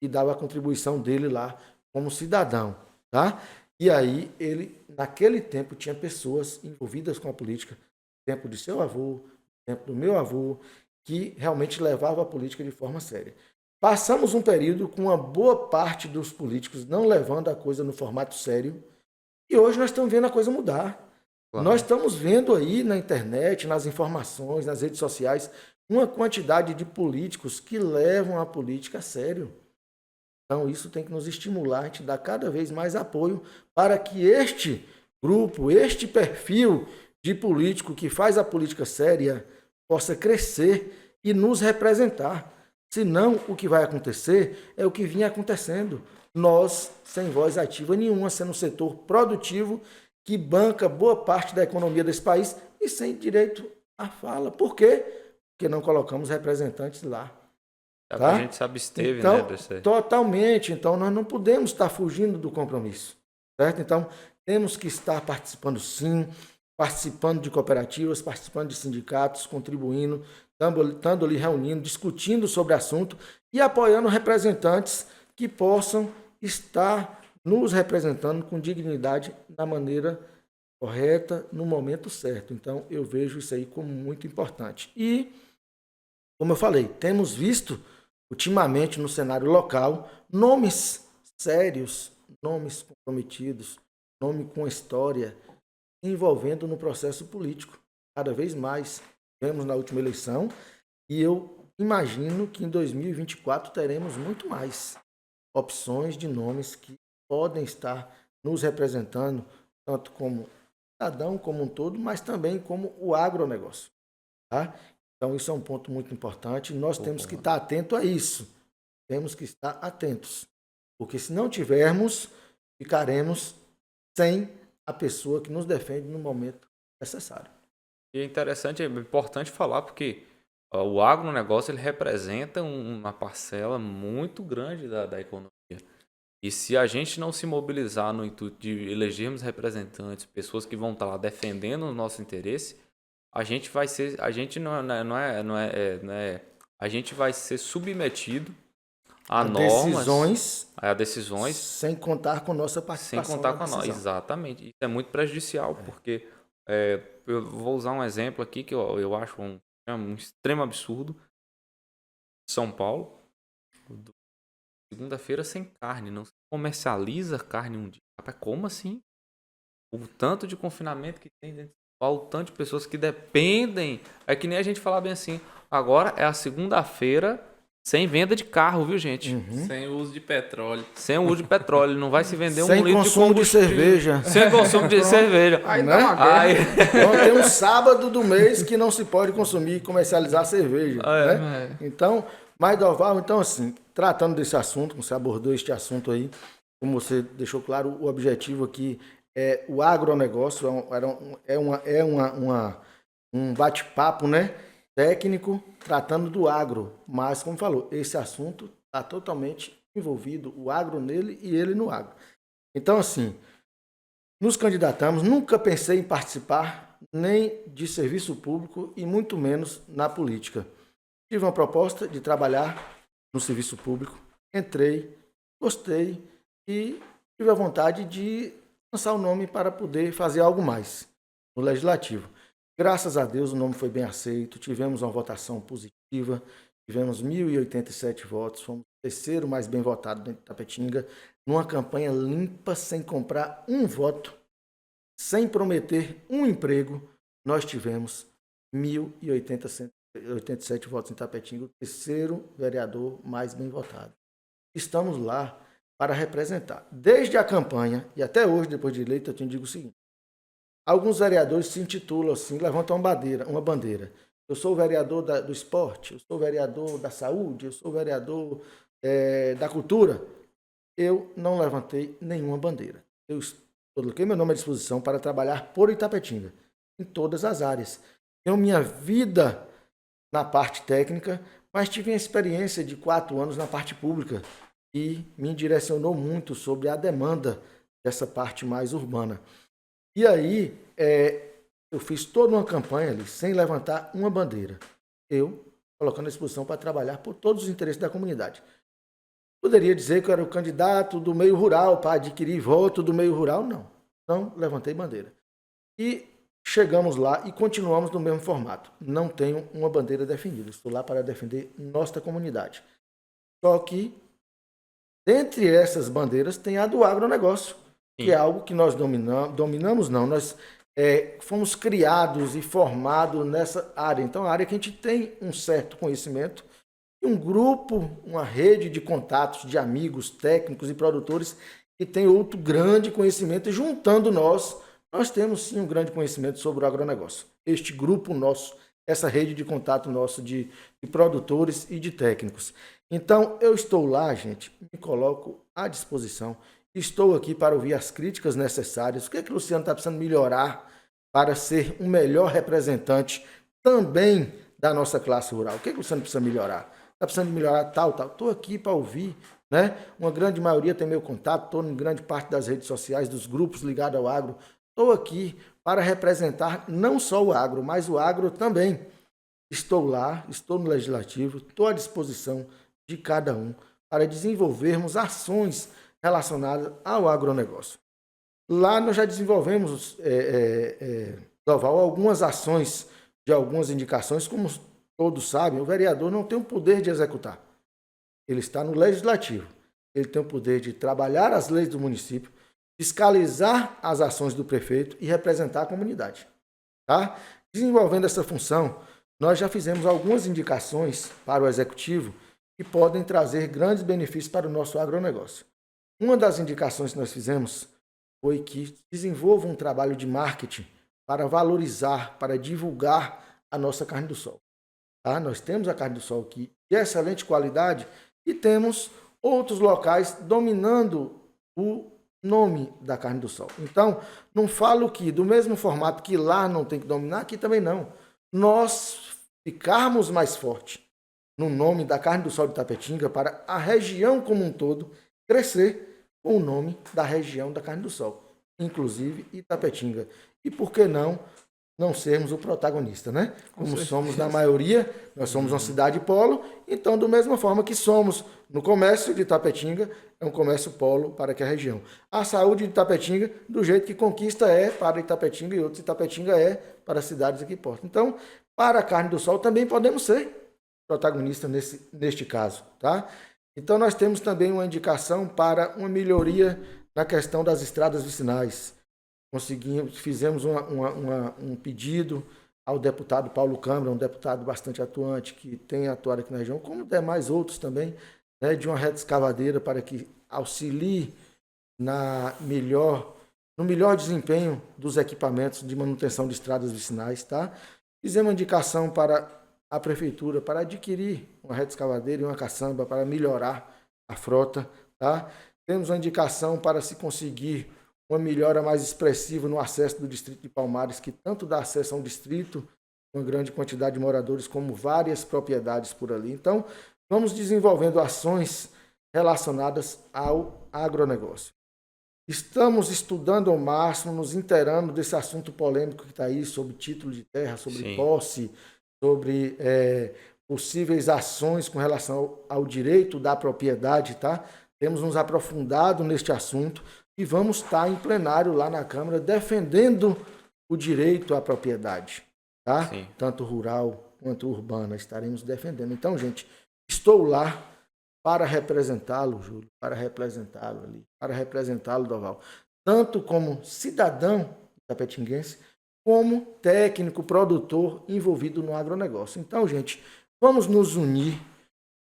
e dava a contribuição dele lá como cidadão, tá? E aí, ele, naquele tempo, tinha pessoas envolvidas com a política, no tempo de seu avô, no tempo do meu avô, que realmente levavam a política de forma séria. Passamos um período com uma boa parte dos políticos não levando a coisa no formato sério, e hoje nós estamos vendo a coisa mudar. Claro. Nós estamos vendo aí na internet, nas informações, nas redes sociais, uma quantidade de políticos que levam a política a sério. Então, isso tem que nos estimular, a gente dar cada vez mais apoio para que este grupo, este perfil de político que faz a política séria possa crescer e nos representar. Senão, o que vai acontecer é o que vinha acontecendo. Nós, sem voz ativa nenhuma, sendo um setor produtivo que banca boa parte da economia desse país e sem direito à fala. Por quê? Porque não colocamos representantes lá. Tá? A gente se absteve, Então, né? Desse... totalmente. Então, nós não podemos estar fugindo do compromisso. Certo? Então, temos que estar participando sim, participando de cooperativas, participando de sindicatos, contribuindo, estando ali reunindo, discutindo sobre o assunto e apoiando representantes que possam estar nos representando com dignidade da maneira correta, no momento certo. Então, eu vejo isso aí como muito importante. E, como eu falei, temos visto ultimamente no cenário local nomes sérios, nomes comprometidos, nome com história, envolvendo no processo político. Cada vez mais vemos na última eleição e eu imagino que em 2024 teremos muito mais opções de nomes que podem estar nos representando, tanto como cidadão como um todo, mas também como o agronegócio. Tá? Então, isso é um ponto muito importante. Nós temos que estar atentos a isso. Temos que estar atentos. Porque se não tivermos, ficaremos sem a pessoa que nos defende no momento necessário. E é interessante, é importante falar, porque o agronegócio ele representa uma parcela muito grande da economia. E se a gente não se mobilizar no intuito de elegermos representantes, pessoas que vão estar lá defendendo o nosso interesse, a gente vai ser, a gente a gente vai ser submetido a normas, a decisões, sem contar com nossa participação. Sem contar com a nossa, exatamente. Isso é muito prejudicial, porque eu vou usar um exemplo aqui que eu acho um extremo absurdo. São Paulo, segunda-feira sem carne, não se comercializa carne um dia. Como assim? O tanto de confinamento que tem dentro de São Paulo, o tanto de pessoas que dependem. É que nem a gente falar bem assim, agora é a segunda-feira sem venda de carro, viu, gente? Uhum. Sem uso de petróleo. Sem o uso de petróleo, não vai se vender sem um litro de consumo de cerveja. Sem consumo de cerveja. Aí Né? dá uma guerra. Então, tem um sábado do mês que não se pode consumir e comercializar cerveja. Né? Então, Maidoval, então assim, tratando desse assunto, você abordou este assunto aí, como você deixou claro, o objetivo aqui é o agronegócio, um bate-papo, né? técnico tratando do agro, mas, como falou, esse assunto está totalmente envolvido, o agro nele e ele no agro. Então, assim, nos candidatamos, nunca pensei em participar nem de serviço público e muito menos na política. Tive uma proposta de trabalhar no serviço público, entrei, gostei e tive a vontade de lançar o nome para poder fazer algo mais no Legislativo. Graças a Deus o nome foi bem aceito, tivemos uma votação positiva, tivemos 1.087 votos, fomos o terceiro mais bem votado dentro de Itapetinga, numa campanha limpa, sem comprar um voto, sem prometer um emprego, nós tivemos 1.087 votos em Itapetinga, o terceiro vereador mais bem votado. Estamos lá para representar. Desde a campanha e até hoje, depois de eleito, eu te digo o seguinte: alguns vereadores se intitulam assim, levantam uma bandeira. Eu sou o vereador do esporte, eu sou o vereador da saúde, eu sou o vereador da cultura. Eu não levantei nenhuma bandeira. Eu coloquei meu nome à disposição para trabalhar por Itapetinga, em todas as áreas. Tenho minha vida na parte técnica, mas tive uma experiência de 4 anos na parte pública e me direcionou muito sobre a demanda dessa parte mais urbana. E aí, eu fiz toda uma campanha ali, sem levantar uma bandeira. Eu, colocando à disposição para trabalhar por todos os interesses da comunidade. Poderia dizer que eu era o candidato do meio rural para adquirir voto do meio rural? Não. Não levantei bandeira. E chegamos lá e continuamos no mesmo formato. Não tenho uma bandeira definida. Estou lá para defender nossa comunidade. Só que, dentre essas bandeiras, tem a do agronegócio, que é algo que nós dominamos não, nós fomos criados e formados nessa área. Então, a área que a gente tem um certo conhecimento, e um grupo, uma rede de contatos de amigos, técnicos e produtores que tem outro grande conhecimento, e juntando nós temos sim um grande conhecimento sobre o agronegócio. Este grupo nosso, essa rede de contato nosso de produtores e de técnicos. Então, eu estou lá, gente, me coloco à disposição. Estou aqui para ouvir as críticas necessárias. O que é que o Luciano está precisando melhorar para ser um melhor representante também da nossa classe rural? O que é que o Luciano precisa melhorar? Está precisando melhorar tal. Estou aqui para ouvir, né? Uma grande maioria tem meu contato, estou em grande parte das redes sociais, dos grupos ligados ao agro. Estou aqui para representar não só o agro, mas o agro também. Estou lá, estou no Legislativo, estou à disposição de cada um para desenvolvermos ações relacionadas ao agronegócio. Lá nós já desenvolvemos, Doval, algumas ações de algumas indicações, como todos sabem, o vereador não tem o poder de executar. Ele está no Legislativo. Ele tem o poder de trabalhar as leis do município, fiscalizar as ações do prefeito e representar a comunidade. Tá? Desenvolvendo essa função, nós já fizemos algumas indicações para o Executivo que podem trazer grandes benefícios para o nosso agronegócio. Uma das indicações que nós fizemos foi que desenvolva um trabalho de marketing para valorizar, para divulgar a nossa carne do sol. Tá? Nós temos a carne do sol aqui de excelente qualidade e temos outros locais dominando o nome da carne do sol. Então, não falo que do mesmo formato que lá não tem que dominar, aqui também não. Nós ficarmos mais forte no nome da carne do sol de Itapetinga para a região como um todo crescer com o nome da região da carne do sol, inclusive Itapetinga. E por que não sermos o protagonista, né? Como somos na maioria, nós somos uma cidade polo, então, da mesma forma que somos no comércio de Itapetinga, é um comércio polo para que a região. A saúde de Itapetinga, do jeito que Conquista é para Itapetinga e outros Itapetinga é para as cidades aqui perto. Então, para a carne do sol também podemos ser protagonistas neste caso, tá? Então, nós temos também uma indicação para uma melhoria na questão das estradas vicinais. Fizemos um pedido ao deputado Paulo Câmara, um deputado bastante atuante, que tem atuado aqui na região, como demais outros também, né, de uma reta escavadeira para que auxilie no melhor desempenho dos equipamentos de manutenção de estradas vicinais. Tá? Fizemos uma indicação para a prefeitura para adquirir uma reta escavadeira e uma caçamba para melhorar a frota. Tá? Temos uma indicação para se conseguir uma melhora mais expressiva no acesso do distrito de Palmares, que tanto dá acesso a um distrito uma grande quantidade de moradores, como várias propriedades por ali. Então, vamos desenvolvendo ações relacionadas ao agronegócio. Estamos estudando ao máximo, nos inteirando desse assunto polêmico que está aí, sobre título de terra, sobre Sim. posse, sobre possíveis ações com relação ao direito da propriedade, tá? Temos nos aprofundado neste assunto e vamos estar em plenário lá na Câmara defendendo o direito à propriedade, tá? Sim. Tanto rural quanto urbana, estaremos defendendo. Então, gente, estou lá para representá-lo, Júlio, para representá-lo ali, para representá-lo, Doval, tanto como cidadão tapetinguense, como técnico, produtor envolvido no agronegócio. Então, gente, vamos nos unir,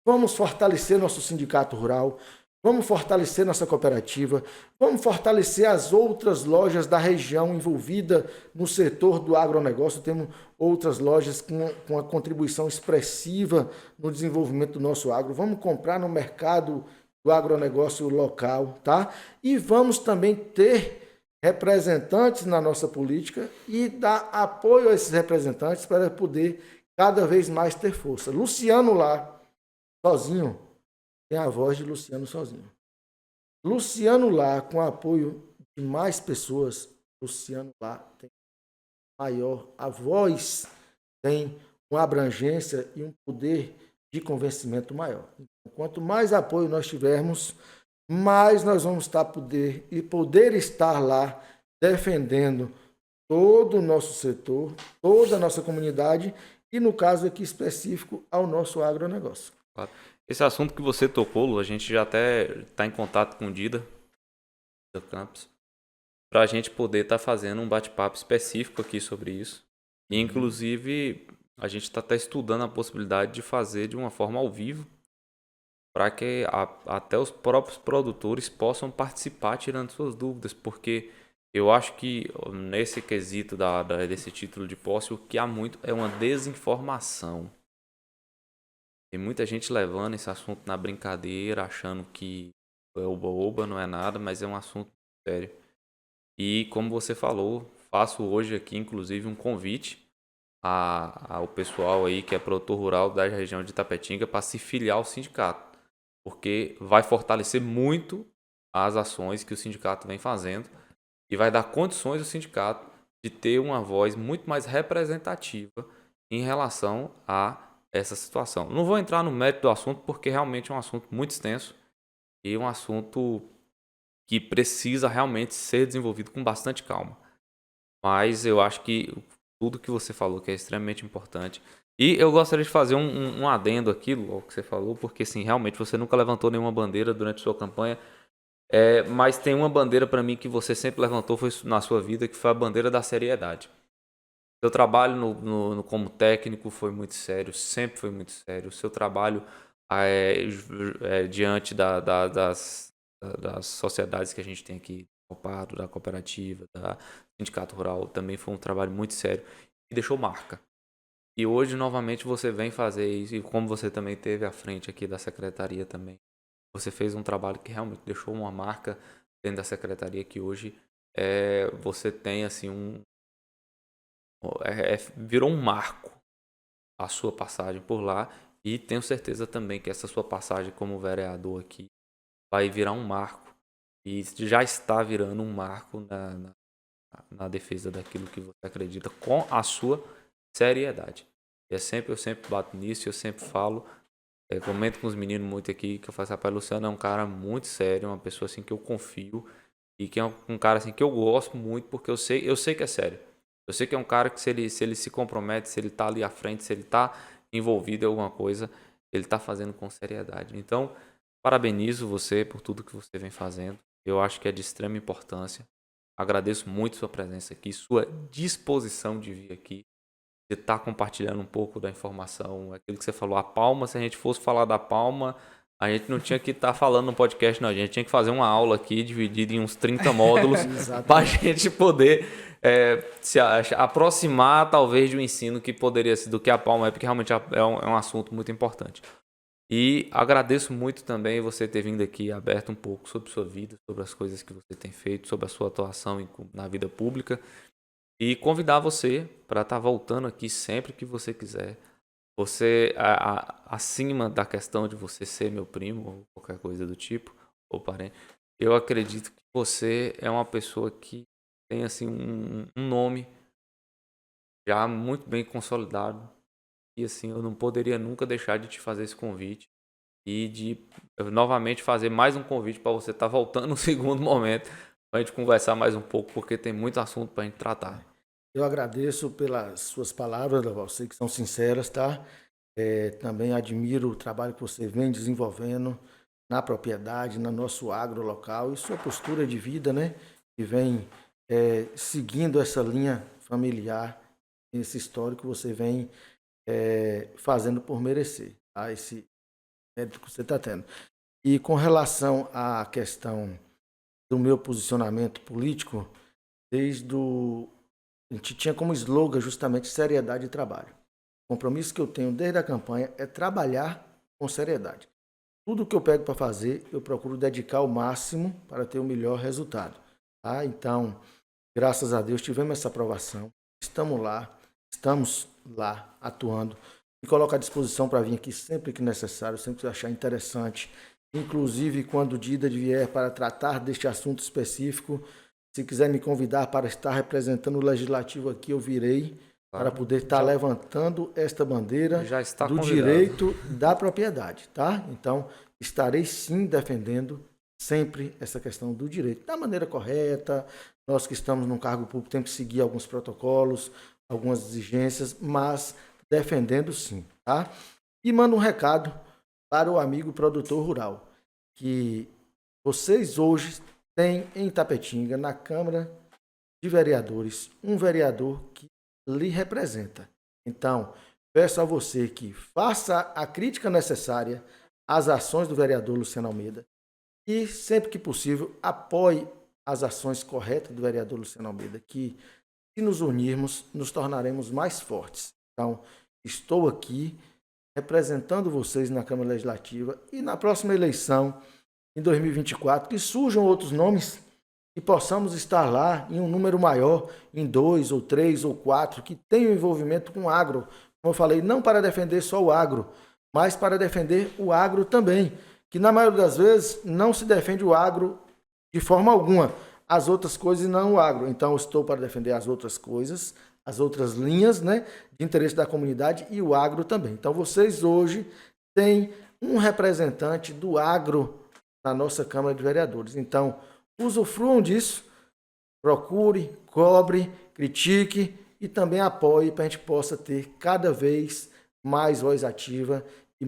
vamos fortalecer nosso sindicato rural, vamos fortalecer nossa cooperativa, vamos fortalecer as outras lojas da região envolvida no setor do agronegócio. Temos outras lojas com a contribuição expressiva no desenvolvimento do nosso agro. Vamos comprar no mercado do agronegócio local, tá? E vamos também ter representantes na nossa política e dar apoio a esses representantes para poder cada vez mais ter força. Luciano lá, sozinho, tem a voz de Luciano sozinho. Luciano lá, com apoio de mais pessoas, Luciano lá tem maior, a voz tem uma abrangência e um poder de convencimento maior. Então, quanto mais apoio nós tivermos, mais nós vamos poder estar lá defendendo todo o nosso setor, toda a nossa comunidade e, no caso aqui específico, ao nosso agronegócio. Claro. Esse assunto que você tocou, Lu, a gente já até está em contato com o Dida Campos, para a gente poder estar fazendo um bate-papo específico aqui sobre isso. E, inclusive, a gente está até estudando a possibilidade de fazer de uma forma ao vivo, para que até os próprios produtores possam participar tirando suas dúvidas, porque eu acho que nesse quesito desse título de posse, o que há muito é uma desinformação. Tem muita gente levando esse assunto na brincadeira, achando que é oba-oba, não é nada, mas é um assunto sério. E como você falou, faço hoje aqui, inclusive, um convite ao pessoal aí que é produtor rural da região de Itapetinga para se filiar ao sindicato, porque vai fortalecer muito as ações que o sindicato vem fazendo e vai dar condições ao sindicato de ter uma voz muito mais representativa em relação a essa situação. Não vou entrar no mérito do assunto porque realmente é um assunto muito extenso e um assunto que precisa realmente ser desenvolvido com bastante calma. Mas eu acho que tudo que você falou que é extremamente importante. E eu gostaria de fazer um adendo aqui ao que você falou, porque sim, realmente você nunca levantou nenhuma bandeira durante sua campanha, mas tem uma bandeira para mim que você sempre levantou foi na sua vida, que foi a bandeira da seriedade. Seu trabalho como técnico foi muito sério, sempre foi muito sério. O seu trabalho diante das sociedades que a gente tem aqui, da cooperativa, da sindicato rural, também foi um trabalho muito sério e deixou marca. E hoje, novamente, você vem fazer isso, e como você também teve à frente aqui da secretaria também, você fez um trabalho que realmente deixou uma marca dentro da secretaria, que hoje você tem assim virou um marco a sua passagem por lá, e tenho certeza também que essa sua passagem como vereador aqui vai virar um marco, e já está virando um marco na defesa daquilo que você acredita com a sua seriedade. E eu sempre bato nisso, eu sempre falo, comento com os meninos muito aqui, que eu faço, rapaz, Luciano é um cara muito sério, uma pessoa assim que eu confio, e que é um cara assim que eu gosto muito, porque eu sei que é sério. Eu sei que é um cara que se ele se compromete, se ele está ali à frente, se ele está envolvido em alguma coisa, ele está fazendo com seriedade. Então, parabenizo você por tudo que você vem fazendo. Eu acho que é de extrema importância. Agradeço muito sua presença aqui, sua disposição de vir aqui, de estar compartilhando um pouco da informação. Aquilo que você falou, a Palma, se a gente fosse falar da Palma, a gente não tinha que estar falando no podcast, não. A gente tinha que fazer uma aula aqui, dividida em uns 30 módulos, para a gente poder se aproximar, talvez, de um ensino que poderia ser do que a Palma é, porque realmente é um assunto muito importante. E agradeço muito também você ter vindo aqui, aberto um pouco sobre sua vida, sobre as coisas que você tem feito, sobre a sua atuação na vida pública. e convidar você para estar voltando aqui sempre que você quiser. Você, acima da questão de você ser meu primo ou qualquer coisa do tipo, ou parente, eu acredito que você é uma pessoa que tem assim um nome já muito bem consolidado. E assim, eu não poderia nunca deixar de te fazer esse convite e de novamente fazer mais um convite para você estar voltando no segundo momento para a gente conversar mais um pouco, porque tem muito assunto para a gente tratar. Eu agradeço pelas suas palavras, você que são sinceras, tá? Também admiro o trabalho que você vem desenvolvendo na propriedade, no nosso agro local e sua postura de vida, né? Que vem seguindo essa linha familiar, esse histórico que você vem fazendo por merecer, tá? Esse mérito que você está tendo. E com relação à questão do meu posicionamento político, a gente tinha como slogan justamente seriedade e trabalho. O compromisso que eu tenho desde a campanha é trabalhar com seriedade. Tudo que eu pego para fazer, eu procuro dedicar o máximo para ter o melhor resultado. Tá? Então, graças a Deus, tivemos essa aprovação. Estamos lá atuando. Me coloco à disposição para vir aqui sempre que necessário, sempre que achar interessante. Inclusive, quando o Dida vier para tratar deste assunto específico, se quiser me convidar para estar representando o Legislativo aqui, eu virei para poder estar levantando esta bandeira do convidado. direito da propriedade, tá? Então, estarei sim defendendo sempre essa questão do direito, da maneira correta. Nós que estamos num cargo público temos que seguir alguns protocolos, algumas exigências, mas defendendo sim, tá? E mando um recado para o amigo produtor rural, que vocês hoje têm em Itapetinga, na Câmara de Vereadores, um vereador que lhe representa. Então, peço a você que faça a crítica necessária às ações do vereador Luciano Almeida e, sempre que possível, apoie as ações corretas do vereador Luciano Almeida, que, se nos unirmos, nos tornaremos mais fortes. Então, estou aqui representando vocês na Câmara Legislativa e na próxima eleição, em 2024, que surjam outros nomes e possamos estar lá em um número maior, em 2 ou 3 ou 4, que tenham envolvimento com o agro. Como eu falei, não para defender só o agro, mas para defender o agro também, que na maioria das vezes não se defende o agro de forma alguma, as outras coisas e não o agro. Então, eu estou para defender as outras coisas, as outras linhas, né, de interesse da comunidade e o agro também. Então, vocês hoje têm um representante do agro na nossa Câmara de Vereadores. Então, usufruam disso, procure, cobre, critique e também apoie para a gente possa ter cada vez mais voz ativa e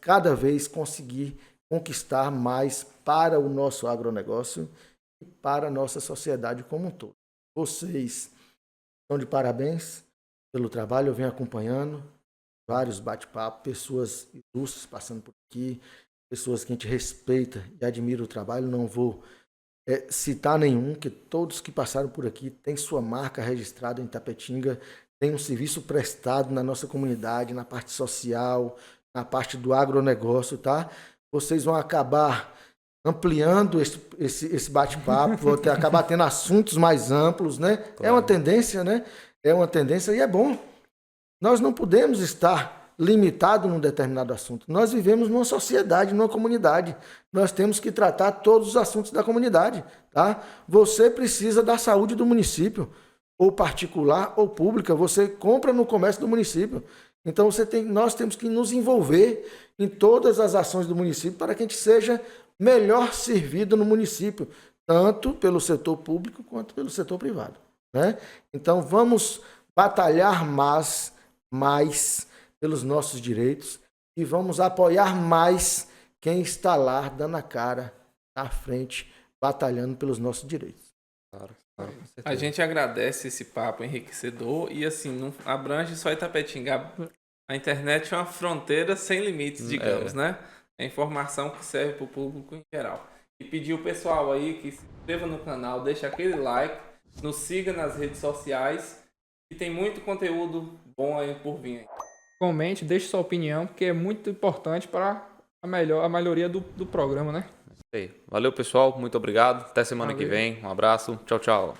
cada vez conseguir conquistar mais para o nosso agronegócio e para a nossa sociedade como um todo. Vocês estão de parabéns pelo trabalho, eu venho acompanhando vários bate-papos, pessoas ilustres passando por aqui, pessoas que a gente respeita e admira o trabalho, não vou citar nenhum, que todos que passaram por aqui têm sua marca registrada em Itapetinga, têm um serviço prestado na nossa comunidade, na parte social, na parte do agronegócio, tá? Vocês vão acabar ampliando esse bate-papo, vão acabar tendo assuntos mais amplos, né? Claro. É uma tendência, né? É uma tendência e é bom. Nós não podemos estar limitado num determinado assunto. Nós vivemos numa sociedade, numa comunidade. Nós temos que tratar todos os assuntos da comunidade, tá? Você precisa da saúde do município, ou particular ou pública, você compra no comércio do município. Então nós temos que nos envolver em todas as ações do município para que a gente seja melhor servido no município, tanto pelo setor público quanto pelo setor privado, né? Então vamos batalhar mais pelos nossos direitos e vamos apoiar mais quem está lá dando a cara à frente, batalhando pelos nossos direitos. Claro, a gente agradece esse papo enriquecedor e assim, não abrange só Itapetinga. A internet é uma fronteira sem limites, digamos, né? É informação que serve para o público em geral. E pedir o pessoal aí que se inscreva no canal, deixe aquele like, nos siga nas redes sociais e tem muito conteúdo bom aí por vir aí. Comente, deixe sua opinião, porque é muito importante para a melhoria do programa, né? Valeu, pessoal. Muito obrigado. Até semana que vem. Um abraço. Tchau, tchau.